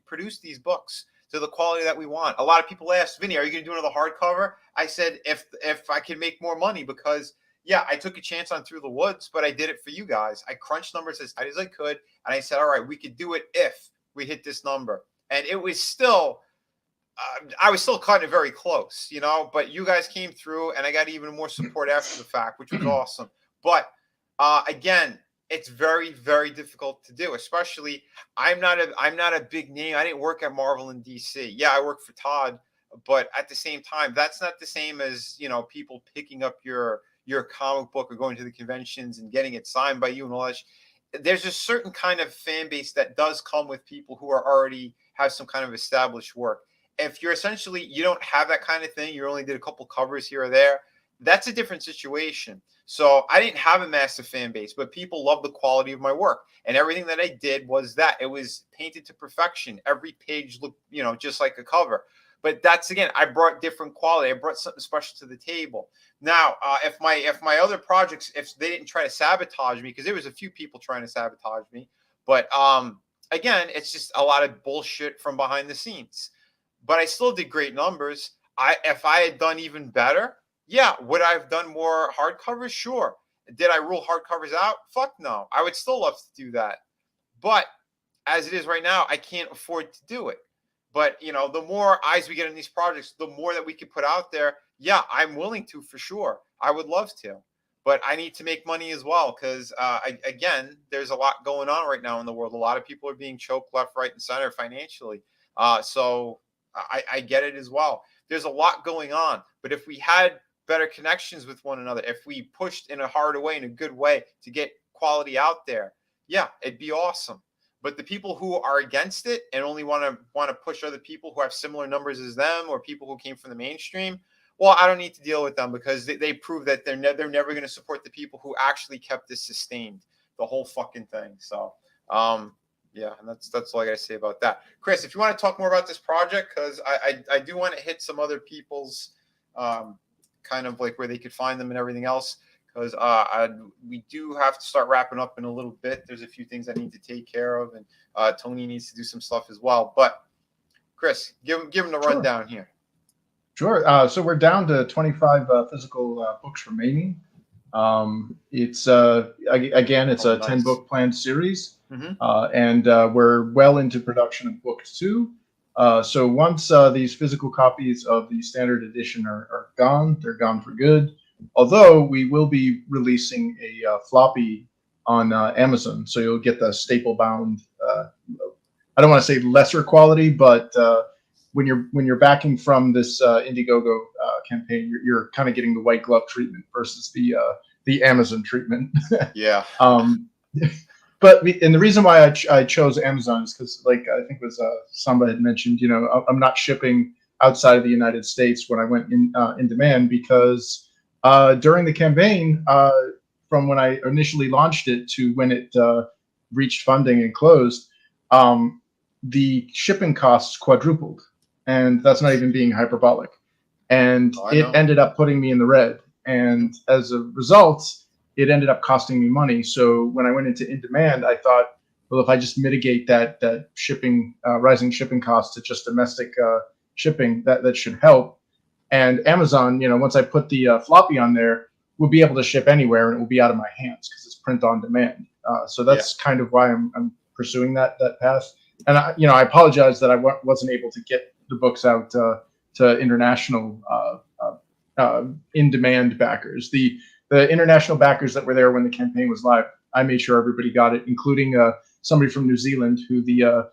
produce these books to the quality that we want. A lot of people ask, Vinny, are you going to do another hardcover? I said, if I can make more money, because I took a chance on Through the Woods, but I did it for you guys. I crunched numbers as tight as I could, and I said, all right, we could do it if we hit this number. And it was still, I was still cutting it very close, you know, but you guys came through, and I got even more support after the fact, which was awesome. But again, it's very, very difficult to do. Especially, I'm not a big name. I didn't work at Marvel and DC. Yeah, I work for Todd, but at the same time, that's not the same as, you know, people picking up your comic book or going to the conventions and getting it signed by you and all that. There's a certain kind of fan base that does come with people who are already have some kind of established work. If you're essentially, you don't have that kind of thing, you only did a couple covers here or there, that's a different situation. So I didn't have a massive fan base, but people love the quality of my work, and everything that I did was that it was painted to perfection. Every page looked, you know, just like a cover. But that's, again, I brought different quality. I brought something special to the table. Now, if my other projects, if they didn't try to sabotage me, because there was a few people trying to sabotage me, but again, it's just a lot of bullshit from behind the scenes. But I still did great numbers. If I had done even better, yeah, would I have done more hardcovers? Sure. Did I rule hardcovers out? Fuck no. I would still love to do that. But as it is right now, I can't afford to do it. But, you know, the more eyes we get in these projects, the more that we can put out there. Yeah, I'm willing to, for sure. I would love to. But I need to make money as well because, again, there's a lot going on right now in the world. A lot of people are being choked left, right, and center financially. So I get it as well. There's a lot going on. But if we had better connections with one another, if we pushed in a harder way, in a good way to get quality out there, yeah, it'd be awesome. But the people who are against it and only want to push other people who have similar numbers as them or people who came from the mainstream, well, I don't need to deal with them because they prove that they're never going to support the people who actually kept this sustained, the whole fucking thing. So, yeah, and that's all I got to say about that. Chris, if you want to talk more about this project, because I do want to hit some other people's kind of like where they could find them and everything else. Because we do have to start wrapping up in a little bit. There's a few things I need to take care of, and Tony needs to do some stuff as well. But Chris, give him the rundown here. Sure. So we're down to 25 physical books remaining. It's again, it's a 10-book planned series, and we're well into production of book 2. So once these physical copies of the standard edition are gone, they're gone for good. Although we will be releasing a floppy on Amazon, so you'll get the staple bound. I don't want to say lesser quality, but when you're backing from this Indiegogo campaign, you're kind of getting the white glove treatment versus the Amazon treatment. Yeah. But and the reason why I chose Amazon is because, like I think it was somebody had mentioned, you know, I'm not shipping outside of the United States when I went in demand because. During the campaign, from when I initially launched it to when it reached funding and closed, the shipping costs quadrupled. And that's not even being hyperbolic. And it ended up putting me in the red. And as a result, it ended up costing me money. So when I went into in demand, I thought, well, if I just mitigate that shipping, rising shipping costs to just domestic shipping, that should help. And Amazon, you know, once I put the floppy on there, we'll be able to ship anywhere and it will be out of my hands because it's print on demand. So that's kind of why I'm pursuing that path. And I apologize that I wasn't able to get the books out to international in-demand backers. The international backers that were there when the campaign was live, I made sure everybody got it, including somebody from New Zealand who the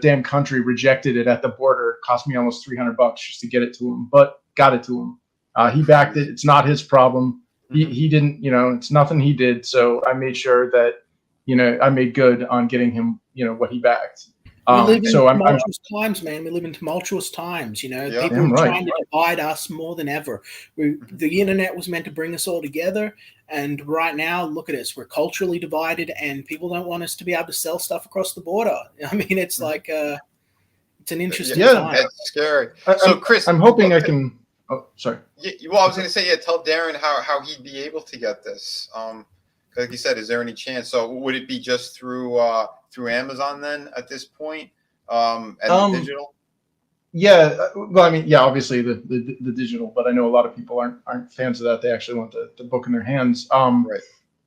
damn country rejected it at the border. It cost me almost $300 just to get it to him, but got it to him. He backed it. It's not his problem. He didn't, it's nothing he did. So I made sure that, I made good on getting him, what he backed. We live in tumultuous times, man. We live in tumultuous times. People are trying to divide us more than ever. The internet was meant to bring us all together, and right now, look at us. We're culturally divided, and people don't want us to be able to sell stuff across the border. I mean, it's like it's an interesting time. It's scary. So, Chris, I'm hoping I can. Oh, sorry. Well, I was going to say, tell Darren how he'd be able to get this. Like you said, is there any chance? So would it be just through Amazon then at this point, and digital? Yeah, well, I mean, yeah, obviously the digital, but I know a lot of people aren't fans of that. They actually want the book in their hands. Right.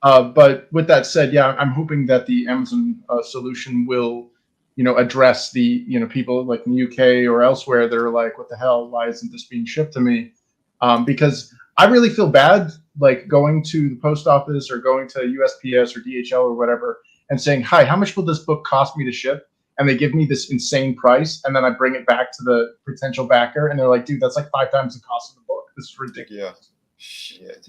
But with that said, yeah, I'm hoping that the Amazon solution will, address the people like in the UK or elsewhere that are like, what the hell? Why isn't this being shipped to me? Because I really feel bad like going to the post office or going to USPS or DHL or whatever and saying, "Hi, how much will this book cost me to ship?" And they give me this insane price, and then I bring it back to the potential backer, and they're like, "Dude, that's like 5 times the cost of the book. This is ridiculous." Yeah. Shit.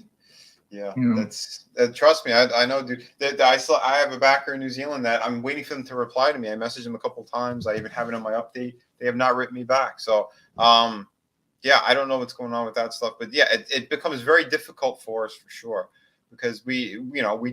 Yeah, You know? that's trust me, I know, dude. I have a backer in New Zealand that I'm waiting for them to reply to me. I messaged them a couple of times. I even have it on my update. They have not written me back. So, yeah, I don't know what's going on with that stuff, but yeah, it becomes very difficult for us for sure because we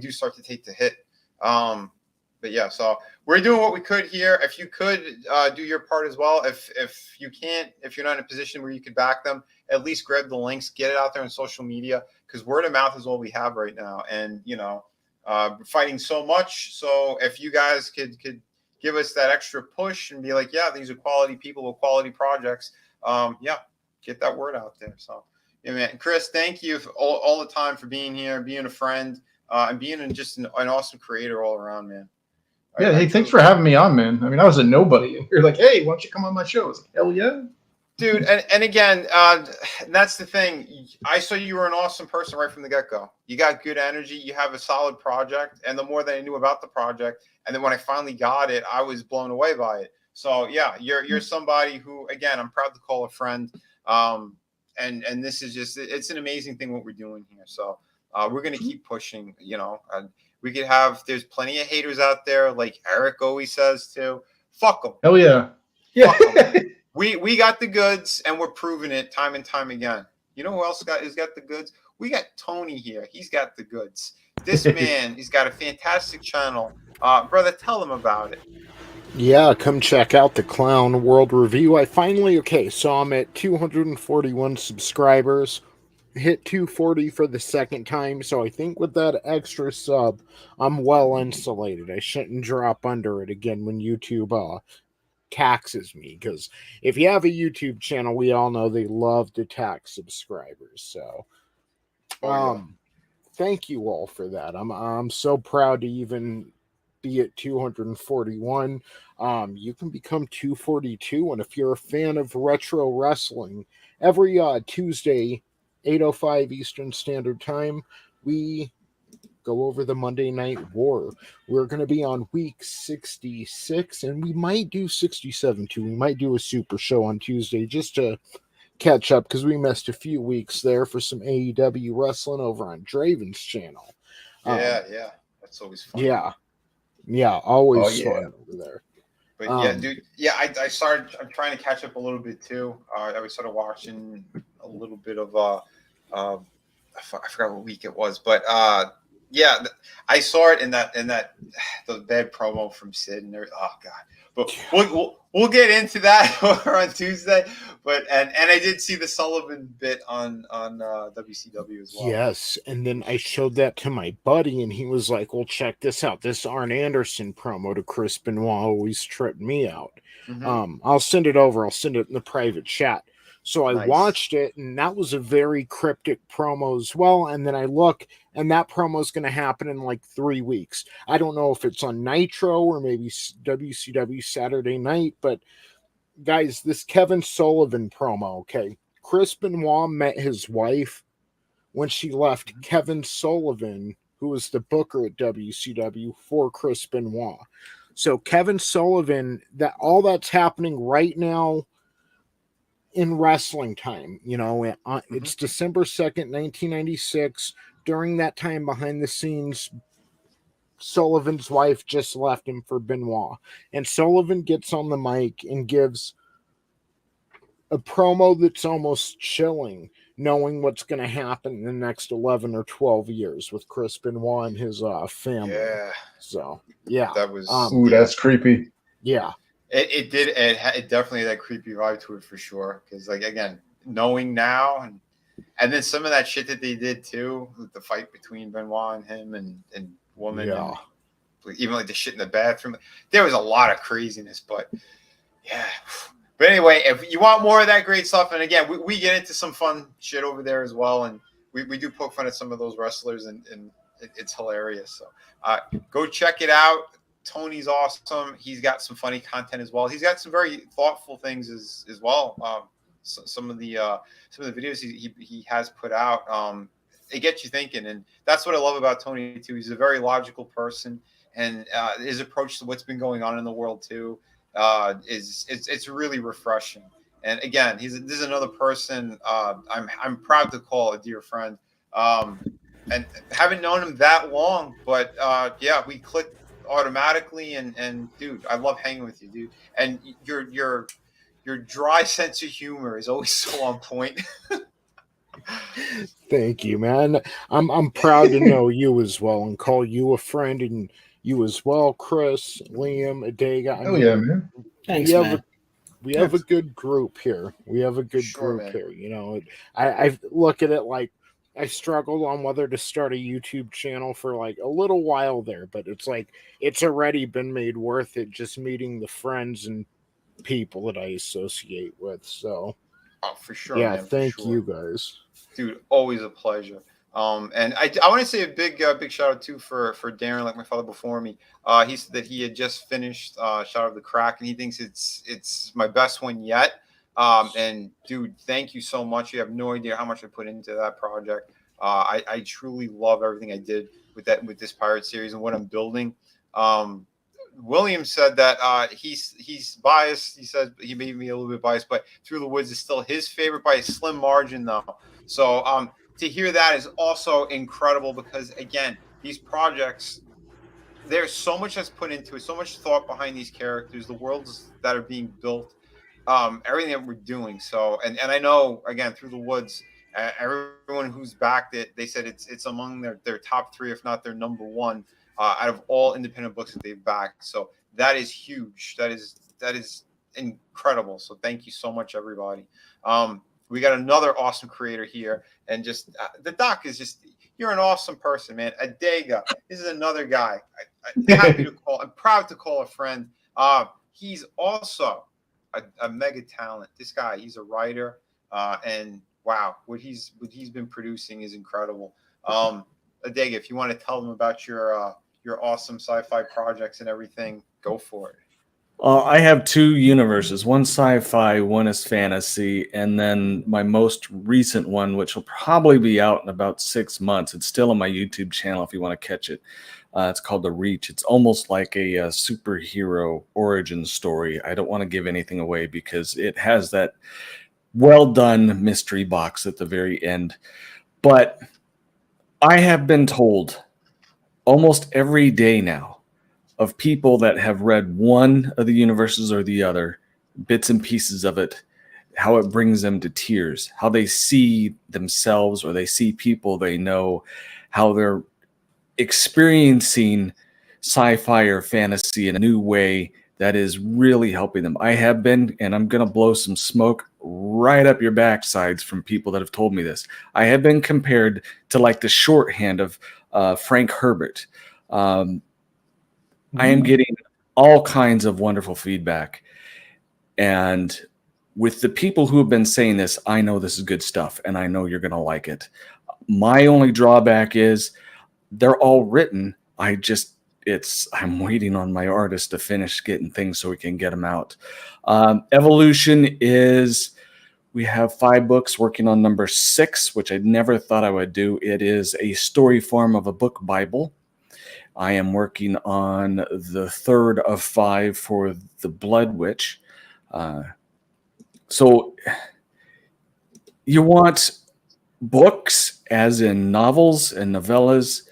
do start to take the hit. But yeah, so we're doing what we could here. If you could do your part as well, if you can't, if you're not in a position where you could back them, at least grab the links, get it out there on social media, because word of mouth is all we have right now. And we're fighting so much. So if you guys could give us that extra push and be like, yeah, these are quality people with quality projects. Yeah, get that word out there. So, yeah, man, Chris, thank you for all the time for being here, being a friend, and being just an awesome creator all around, man. Yeah, hey, thanks for having me on, man. I mean, I was a nobody, and you're like, "Hey, why don't you come on my show?" I was like, "Hell yeah." Dude, and again, that's the thing. I saw you were an awesome person right from the get-go. You got good energy. You have a solid project. And the more that I knew about the project, and then when I finally got it, I was blown away by it. So, yeah, you're somebody who, again, I'm proud to call a friend. And this is just, it's an amazing thing what we're doing here. So we're going to keep pushing, we could have, there's plenty of haters out there, like Eric always says too. Fuck them. Hell yeah. Yeah. Fuck 'em. We got the goods, and we're proving it time and time again. You know who else has got the goods? We got Tony here. He's got the goods. This man, he's got a fantastic channel. Brother, tell him about it. Yeah, come check out the Clown World Review. So I'm at 241 subscribers. Hit 240 for the second time, so I think with that extra sub, I'm well insulated. I shouldn't drop under it again when YouTube taxes me, because if you have a YouTube channel, we all know they love to tax subscribers. So thank you all for that. I'm so proud to even be at 241. You can become 242, and if you're a fan of retro wrestling, every Tuesday 8:05 Eastern Standard Time, we go over the Monday Night War. We're going to be on week 66, and we might do 67 too. We might do a super show on Tuesday just to catch up, because we missed a few weeks there for some AEW wrestling over on Draven's channel. Yeah. That's always fun. Yeah, always fun over there. But yeah, dude, I'm trying to catch up a little bit too. I was sort of watching a little bit of I forgot what week it was, but yeah, I saw it in that the bad promo from Sid, and oh god. But we'll get into that on Tuesday. But and I did see the Sullivan bit on WCW as well. Yes, and then I showed that to my buddy, and he was like, "Well, check this out. This Arn Anderson promo to Chris Benoit always tripped me out." Mm-hmm. I'll send it over. I'll send it in the private chat. So I watched it, and that was a very cryptic promo as well. And then I look, and that promo is going to happen in like 3 weeks. I don't know if it's on Nitro or maybe WCW Saturday night, but guys, this Kevin Sullivan promo, okay? Chris Benoit met his wife when she left Kevin Sullivan, who was the booker at WCW, for Chris Benoit. So Kevin Sullivan, all that's happening right now in wrestling time, it's December 2nd, 1996. During that time, behind the scenes, Sullivan's wife just left him for Benoit. And Sullivan gets on the mic and gives a promo that's almost chilling, knowing what's going to happen in the next 11 or 12 years with Chris Benoit and his family. Yeah. So, yeah. That was... Ooh, that's creepy. Yeah. It definitely had that creepy vibe to it for sure. Because, like, again, knowing now, and then some of that shit that they did too, with the fight between Benoit and him and woman, and even like the shit in the bathroom. There was a lot of craziness, but yeah. But anyway, if you want more of that great stuff, and again, we get into some fun shit over there as well, and we do poke fun at some of those wrestlers, and it's hilarious. So go check it out. Tony's awesome. He's got some funny content as well. He's got some very thoughtful things as well. Some of the videos he has put out. it gets you thinking, and that's what I love about Tony too. He's a very logical person, and his approach to what's been going on in the world too it's really refreshing. And again, this is another person I'm proud to call a dear friend. And haven't known him that long, but yeah, we clicked automatically. And dude, I love hanging with you, dude. And your dry sense of humor is always so on point. Thank you, man. I'm proud to know you as well and call you a friend, and you as well, Chris, Liam, Adega. Oh yeah, man. Thanks, man. We have a good group here. We have a good Sure, group man. here. You know, I look at it like I struggled on whether to start a YouTube channel for like a little while there, but it's like it's already been made worth it just meeting the friends and people that I associate with. So, Oh, for sure, yeah, man. thank For sure. you guys. Dude, always a pleasure. And I want to say a big shout out too for Darren, like my father before me. He said that he had just finished shout out the Kraken. He thinks it's my best one yet. And dude, thank you so much. You have no idea how much I put into that project. I truly love everything I did with this pirate series and what I'm building. William said that he's biased. He said he made me a little bit biased, but Through the Woods is still his favorite by a slim margin, though. So to hear that is also incredible because, again, these projects, there's so much that's put into it, so much thought behind these characters, the worlds that are being built, everything that we're doing. So, and I know, again, Through the Woods, everyone who's backed it, they said it's among their top 3, if not their number 1, out of all independent books that they've backed. So that is huge. That is incredible. So thank you so much, everybody. We got another awesome creator here, and just the doc is just, you're an awesome person, man. Adega, this is another guy. I'm proud to call a friend. He's also a mega talent. This guy, he's a writer, and wow, what he's been producing is incredible. Adega, if you want to tell them about your awesome sci-fi projects and everything, go for it. I have 2 universes, one sci-fi, one is fantasy, and then my most recent one, which will probably be out in about 6 months. It's still on my YouTube channel if you want to catch it. It's called The Reach. It's almost like a superhero origin story. I don't want to give anything away because it has that well done mystery box at the very end. But I have been told almost every day now of people that have read one of the universes or the other, bits and pieces of it, how it brings them to tears, how they see themselves or they see people they know, how they're experiencing sci-fi or fantasy in a new way that is really helping them. I have been, and I'm going to blow some smoke right up your backsides from people that have told me this. I have been compared to like the shorthand of Frank Herbert. I am getting all kinds of wonderful feedback. And with the people who have been saying this, I know this is good stuff and I know you're going to like it. My only drawback is they're all written. I'm waiting on my artist to finish getting things so we can get them out. Evolution is, we have 5 books working on number 6, which I never thought I would do. It is a story form of a book Bible. I am working on the 3rd of 5 for the Blood Witch. So you want books as in novels and novellas,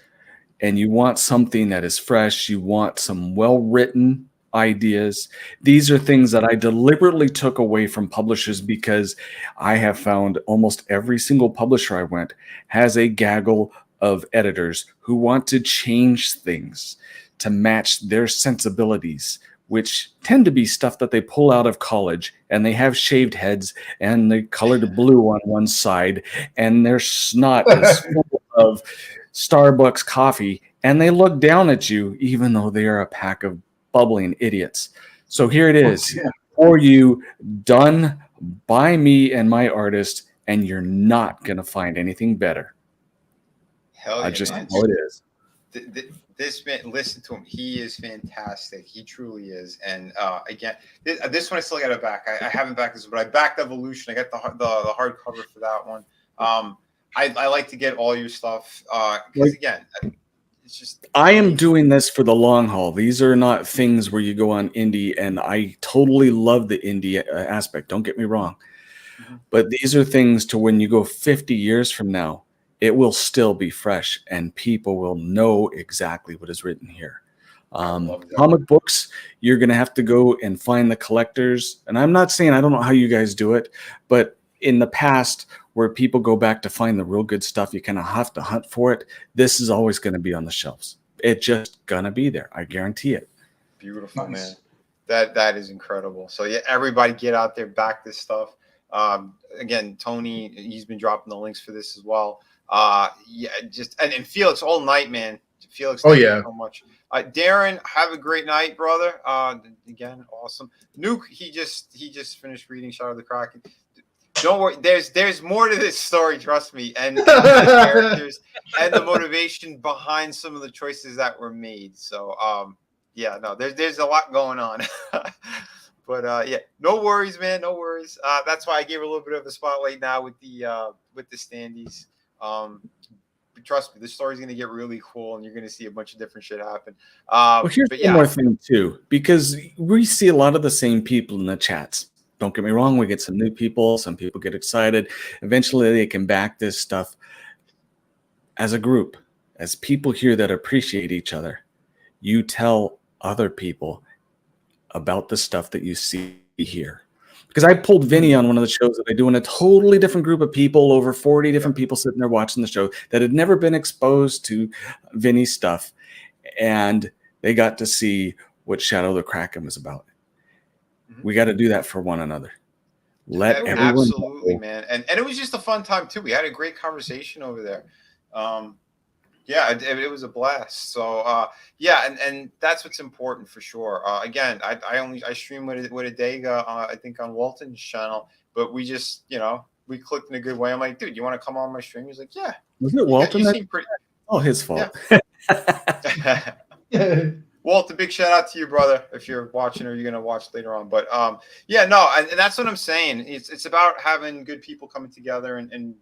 and you want something that is fresh. You want some well-written ideas. These are things that I deliberately took away from publishers because I have found almost every single publisher I went has a gaggle of editors who want to change things to match their sensibilities, which tend to be stuff that they pull out of college, and they have shaved heads and they colored blue on one side and their snot is full of Starbucks coffee, and they look down at you even though they are a pack of bubbling idiots. So here it is for you, done by me and my artist, and you're not going to find anything better. Hell yeah, I just man. know it is. This man, listen to him. He is fantastic. He truly is. And again, this one I still got to back. I haven't backed this, but I backed Evolution. I got the hardcover for that one. I like to get all your stuff because again, it's just I am doing this for the long haul. These are not things where you go on indie, and I totally love the indie aspect. Don't get me wrong. But these are things to when you go 50 years from now, it will still be fresh and people will know exactly what is written here. Comic books, you're going to have to go and find the collectors. And I'm not saying, I don't know how you guys do it, but in the past where people go back to find the real good stuff, you kind of have to hunt for it. This is always going to be on the shelves. It's just going to be there. I guarantee it. Beautiful, man. That is incredible. So yeah, everybody get out there, back this stuff. Again, Tony, he's been dropping the links for this as well. Yeah, just and Felix all night, man. Felix, thank you so much. Darren, have a great night, brother. Again, awesome. Nuke, he just finished reading Shadow of the Kraken. Don't worry, there's more to this story, trust me, and the characters and the motivation behind some of the choices that were made. So yeah, no, there's a lot going on. But yeah, no worries, man, no worries. That's why I gave a little bit of a spotlight now with the standees. But trust me, the story's gonna get really cool, and you're gonna see a bunch of different shit happen. Well, here's one more thing too, because we see a lot of the same people in the chats. Don't get me wrong, we get some new people, some people get excited. Eventually they can back this stuff as a group, as people here that appreciate each other. You tell other people about the stuff that you see here. Because I pulled Vinny on one of the shows that I do in a totally different group of people, over 40 different people sitting there watching the show that had never been exposed to Vinny's stuff. And they got to see what Shadow of the Kraken was about. We got to do that for one another. Let everyone absolutely know. Man. And it was just a fun time too. We had a great conversation over there. Yeah, it was a blast. So yeah, and that's what's important for sure. Again, I stream with Adega, I think on Walton's channel, but we just we clicked in a good way. I'm like, dude, you want to come on my stream? He's like, yeah. Was it Walton? You seem pretty. Oh, his fault. Yeah. Walton, big shout out to you, brother, if you're watching or you're gonna watch later on. But yeah, no, and that's what I'm saying. It's about having good people coming together and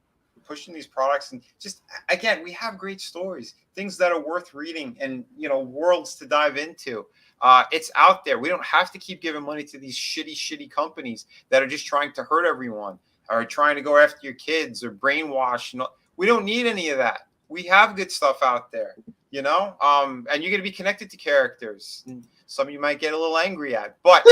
pushing these products, and just again, we have great stories, things that are worth reading, and worlds to dive into. It's out there. We don't have to keep giving money to these shitty companies that are just trying to hurt everyone or trying to go after your kids or brainwash. We don't need any of that. We have good stuff out there, and you're gonna be connected to characters. Some of you might get a little angry at, but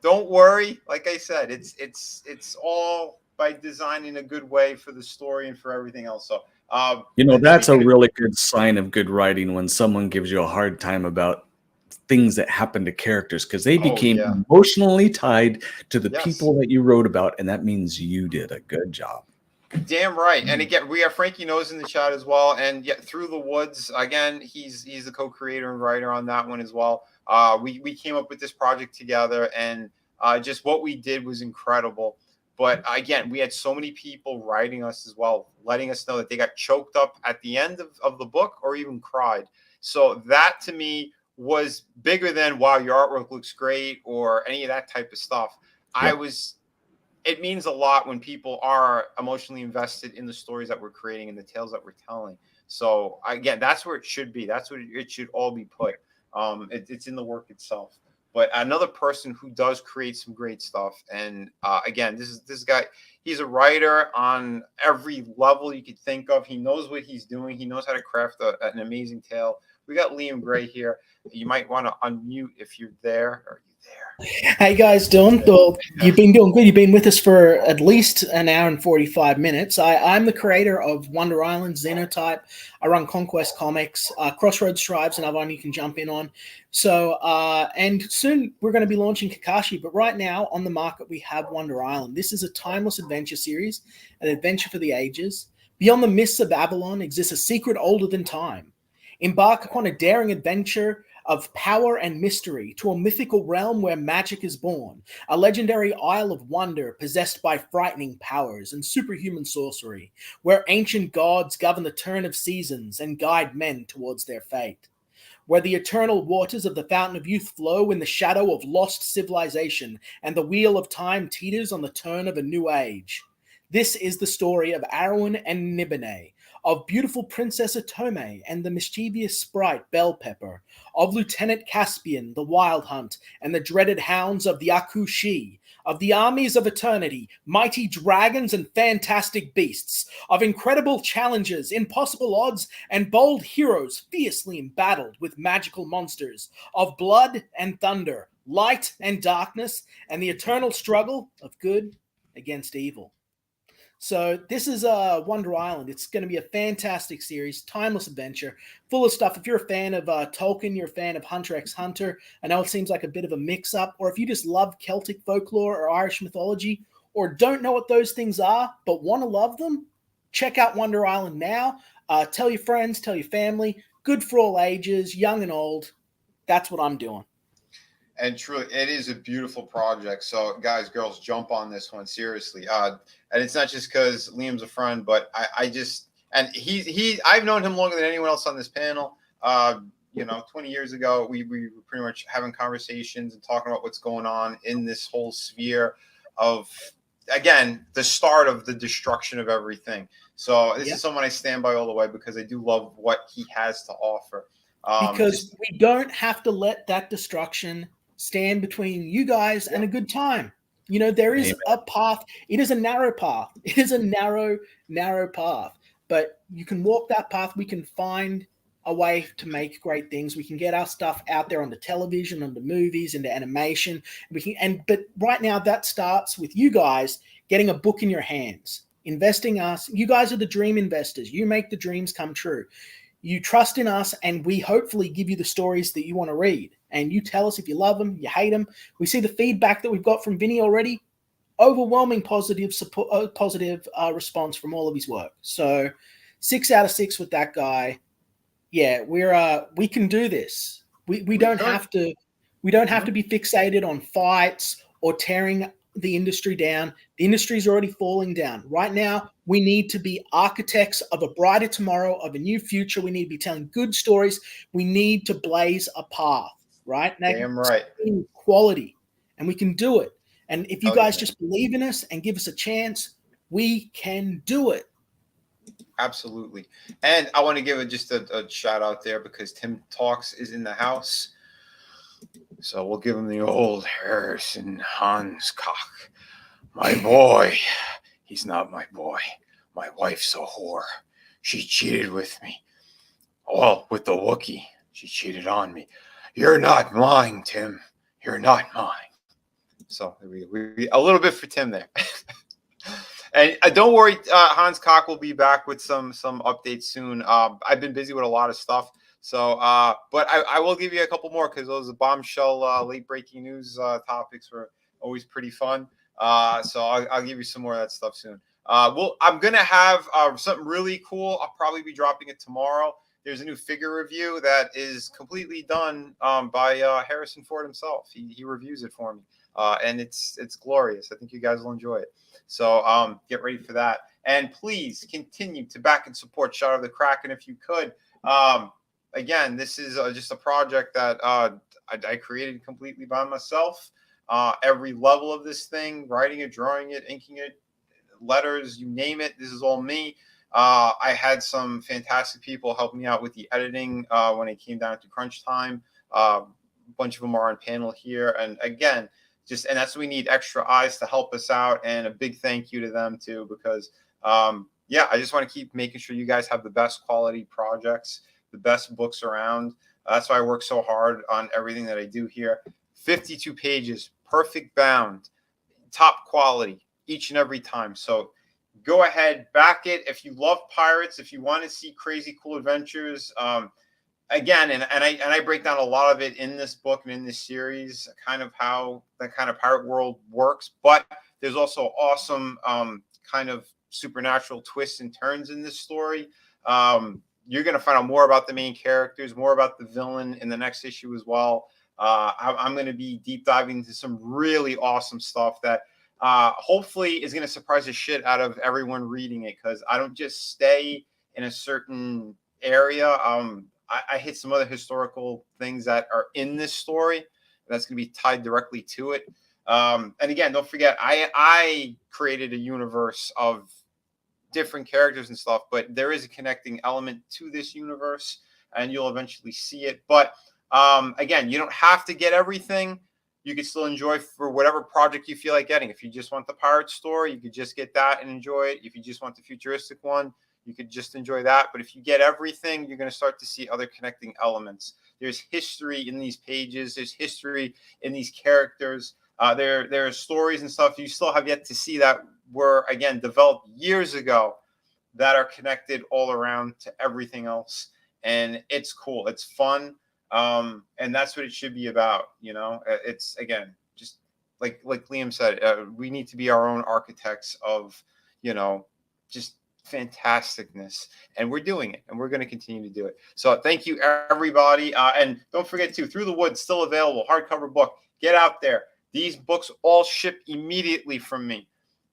don't worry. Like I said, it's all by designing a good way for the story and for everything else. So, that's a really good sign of good writing when someone gives you a hard time about things that happen to characters because they became emotionally tied to the people that you wrote about, and that means you did a good job. Damn right. And again, we have Frankie Knows in the chat as well. And yet Through the Woods, again, he's the co-creator and writer on that one as well. We came up with this project together, and just what we did was incredible. But again, we had so many people writing us as well, letting us know that they got choked up at the end of the book or even cried. So that to me was bigger than, wow, your artwork looks great or any of that type of stuff. Yeah. It means a lot when people are emotionally invested in the stories that we're creating and the tales that we're telling. So again, that's where it should be. That's what it should all be put. It's in the work itself. But another person who does create some great stuff, and again, this guy. He's a writer on every level you could think of. He knows what he's doing. He knows how to craft an amazing tale. We got Liam Gray here. You might want to unmute if you're there. Are you there? Hey guys, doing? Well, you've been doing good. You've been with us for at least an hour and 45 minutes. I'm the creator of Wonder Island, Xenotype. I run Conquest Comics, Crossroads Tribes, another one you can jump in on. So, and soon we're going to be launching Kakashi, but right now on the market we have Wonder Island. This is a timeless adventure series, an adventure for the ages. Beyond the mists of Babylon exists a secret older than time. Embark upon a daring adventure of power and mystery to a mythical realm where magic is born, a legendary isle of wonder possessed by frightening powers and superhuman sorcery, where ancient gods govern the turn of seasons and guide men towards their fate, where the eternal waters of the Fountain of Youth flow in the shadow of lost civilization and the wheel of time teeters on the turn of a new age. This is the story of Arwen and Nibene, of beautiful Princess Otome and the mischievous sprite Bell Pepper, of Lieutenant Caspian, the Wild Hunt, and the dreaded hounds of the Akushi, of the armies of eternity, mighty dragons and fantastic beasts, of incredible challenges, impossible odds, and bold heroes fiercely embattled with magical monsters, of blood and thunder, light and darkness, and the eternal struggle of good against evil. So this is Wonder Island. It's going to be a fantastic series, timeless adventure, full of stuff. If you're a fan of Tolkien, you're a fan of Hunter x Hunter, I know it seems like a bit of a mix-up, or if you just love Celtic folklore or Irish mythology, or don't know what those things are, but want to love them, check out Wonder Island now. Tell your friends, tell your family. Good for all ages, young and old. That's what I'm doing. And truly, it is a beautiful project. So, guys, girls, jump on this one seriously. And it's not just because Liam's a friend, but I've known him longer than anyone else on this panel. 20 years ago, we were pretty much having conversations and talking about what's going on in this whole sphere of, again, the start of the destruction of everything. So this is someone I stand by all the way because I do love what he has to offer. Because we don't have to let that destruction stand between you guys and a good time. You know, there is a path. It is a narrow path. It is a narrow path. But you can walk that path. We can find a way to make great things. We can get our stuff out there on the television, on the movies, into animation. But right now that starts with you guys getting a book in your hands, investing us. You guys are the dream investors. You make the dreams come true. You trust in us, and we hopefully give you the stories that you want to read. And you tell us if you love them, you hate them. We see the feedback that we've got from Vinny already. Overwhelming positive response from all of his work. So 6 out of 6 with that guy. Yeah, we can do this. We don't have to be fixated on fights or tearing the industry down. The industry's already falling down. Right now, we need to be architects of a brighter tomorrow, of a new future. We need to be telling good stories. We need to blaze a path, right? Damn right. Quality, and we can do it. And if you guys just believe in us and give us a chance, we can do it. Absolutely. And I want to give just a shout out there because Tim Talks is in the house. So we'll give him the old Harrison Hans cock. My boy. He's not my boy. My wife's a whore. She cheated with me. Well, with the Wookiee. She cheated on me. You're not mine, Tim. You're not mine. So we a little bit for Tim there. And don't worry, Hans Cock will be back with some updates soon. I've been busy with a lot of stuff. So, but I will give you a couple more because those bombshell late breaking news topics were always pretty fun. So I'll give you some more of that stuff soon. I'm gonna have something really cool. I'll probably be dropping it tomorrow. There's a new figure review that is completely done by Harrison Ford himself. He reviews it for me, and it's glorious. I think you guys will enjoy it. So get ready for that, and please continue to back and support Shadow of the Kraken if you could. Again, this is just a project that I created completely by myself. Every level of this thing, writing it, drawing it, inking it, letters, you name it, this is all me. I had some fantastic people help me out with the editing when it came down to crunch time. A bunch of them are on panel here. And again, and that's what we need, extra eyes to help us out. And a big thank you to them too, because I just want to keep making sure you guys have the best quality projects, the best books around. That's why I work so hard on everything that I do here. 52 pages, perfect bound, top quality each and every time. So go ahead, back it. If you love pirates, if you want to see crazy cool adventures, again, and I break down a lot of it in this book and in this series, kind of how the kind of pirate world works. But there's also awesome kind of supernatural twists and turns in this story. You're going to find out more about the main characters, more about the villain in the next issue as well. I'm going to be deep diving into some really awesome stuff that hopefully is going to surprise the shit out of everyone reading it, because I don't just stay in a certain area. I hit some other historical things that are in this story that's going to be tied directly to it. And again, don't forget, I created a universe of different characters and stuff, but there is a connecting element to this universe, and you'll eventually see it. But again, you don't have to get everything. You can still enjoy for whatever project you feel like getting. If you just want the pirate story, you could just get that and enjoy it. If you just want the futuristic one, you could just enjoy that. But if you get everything, you're going to start to see other connecting elements. There's history in these pages. There's history in these characters. There are stories and stuff you still have yet to see that were, again, developed years ago that are connected all around to everything else. And it's cool. It's fun. And that's what it should be about. It's, again, just like Liam said, we need to be our own architects of, just fantasticness, and we're doing it, and we're going to continue to do it. So thank you, everybody. And don't forget to Through the Woods, still available, hardcover book. Get out there. These books all ship immediately from me.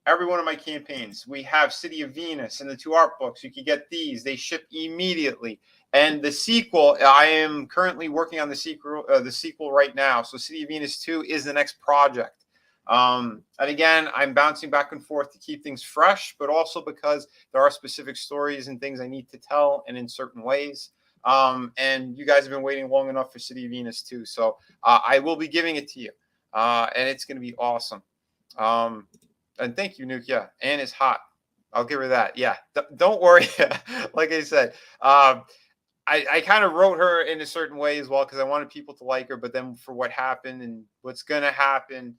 Every one of my campaigns. We have City of Venus and the 2 art books. You can get these. They ship immediately. And the sequel, I am currently working on the sequel right now. So City of Venus 2 is the next project. And again, I'm bouncing back and forth to keep things fresh, but also because there are specific stories and things I need to tell, and in certain ways. And you guys have been waiting long enough for City of Venus 2. So I will be giving it to you. And it's going to be awesome. And thank you, Nuke. Yeah, Anne is hot. I'll give her that. Yeah, don't worry. Like I said, I kind of wrote her in a certain way as well because I wanted people to like her. But then for what happened and what's going to happen,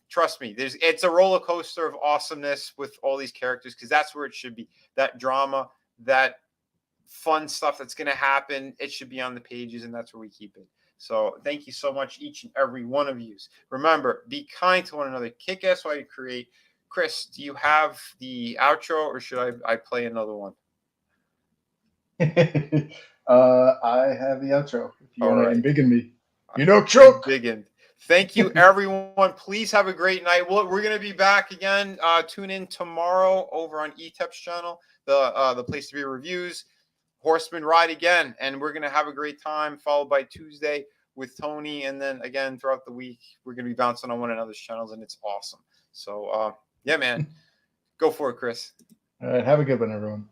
trust me, it's a roller coaster of awesomeness with all these characters, because that's where it should be. That drama, that fun stuff that's going to happen, it should be on the pages, and that's where we keep it. So thank you so much, each and every one of you. Remember, be kind to one another. Kick ass while you create. Chris, do you have the outro, or should I play another one? I have the outro. If you want to embiggen me. Choke. Thank you, everyone. Please have a great night. We're going to be back again. Tune in tomorrow over on ETEP's channel, the place to be reviews. Horseman Ride again, and we're going to have a great time, followed by Tuesday with Tony, and then again throughout the week we're going to be bouncing on one another's channels, and it's awesome. So yeah, man, go for it, Chris. All right, have a good one, everyone.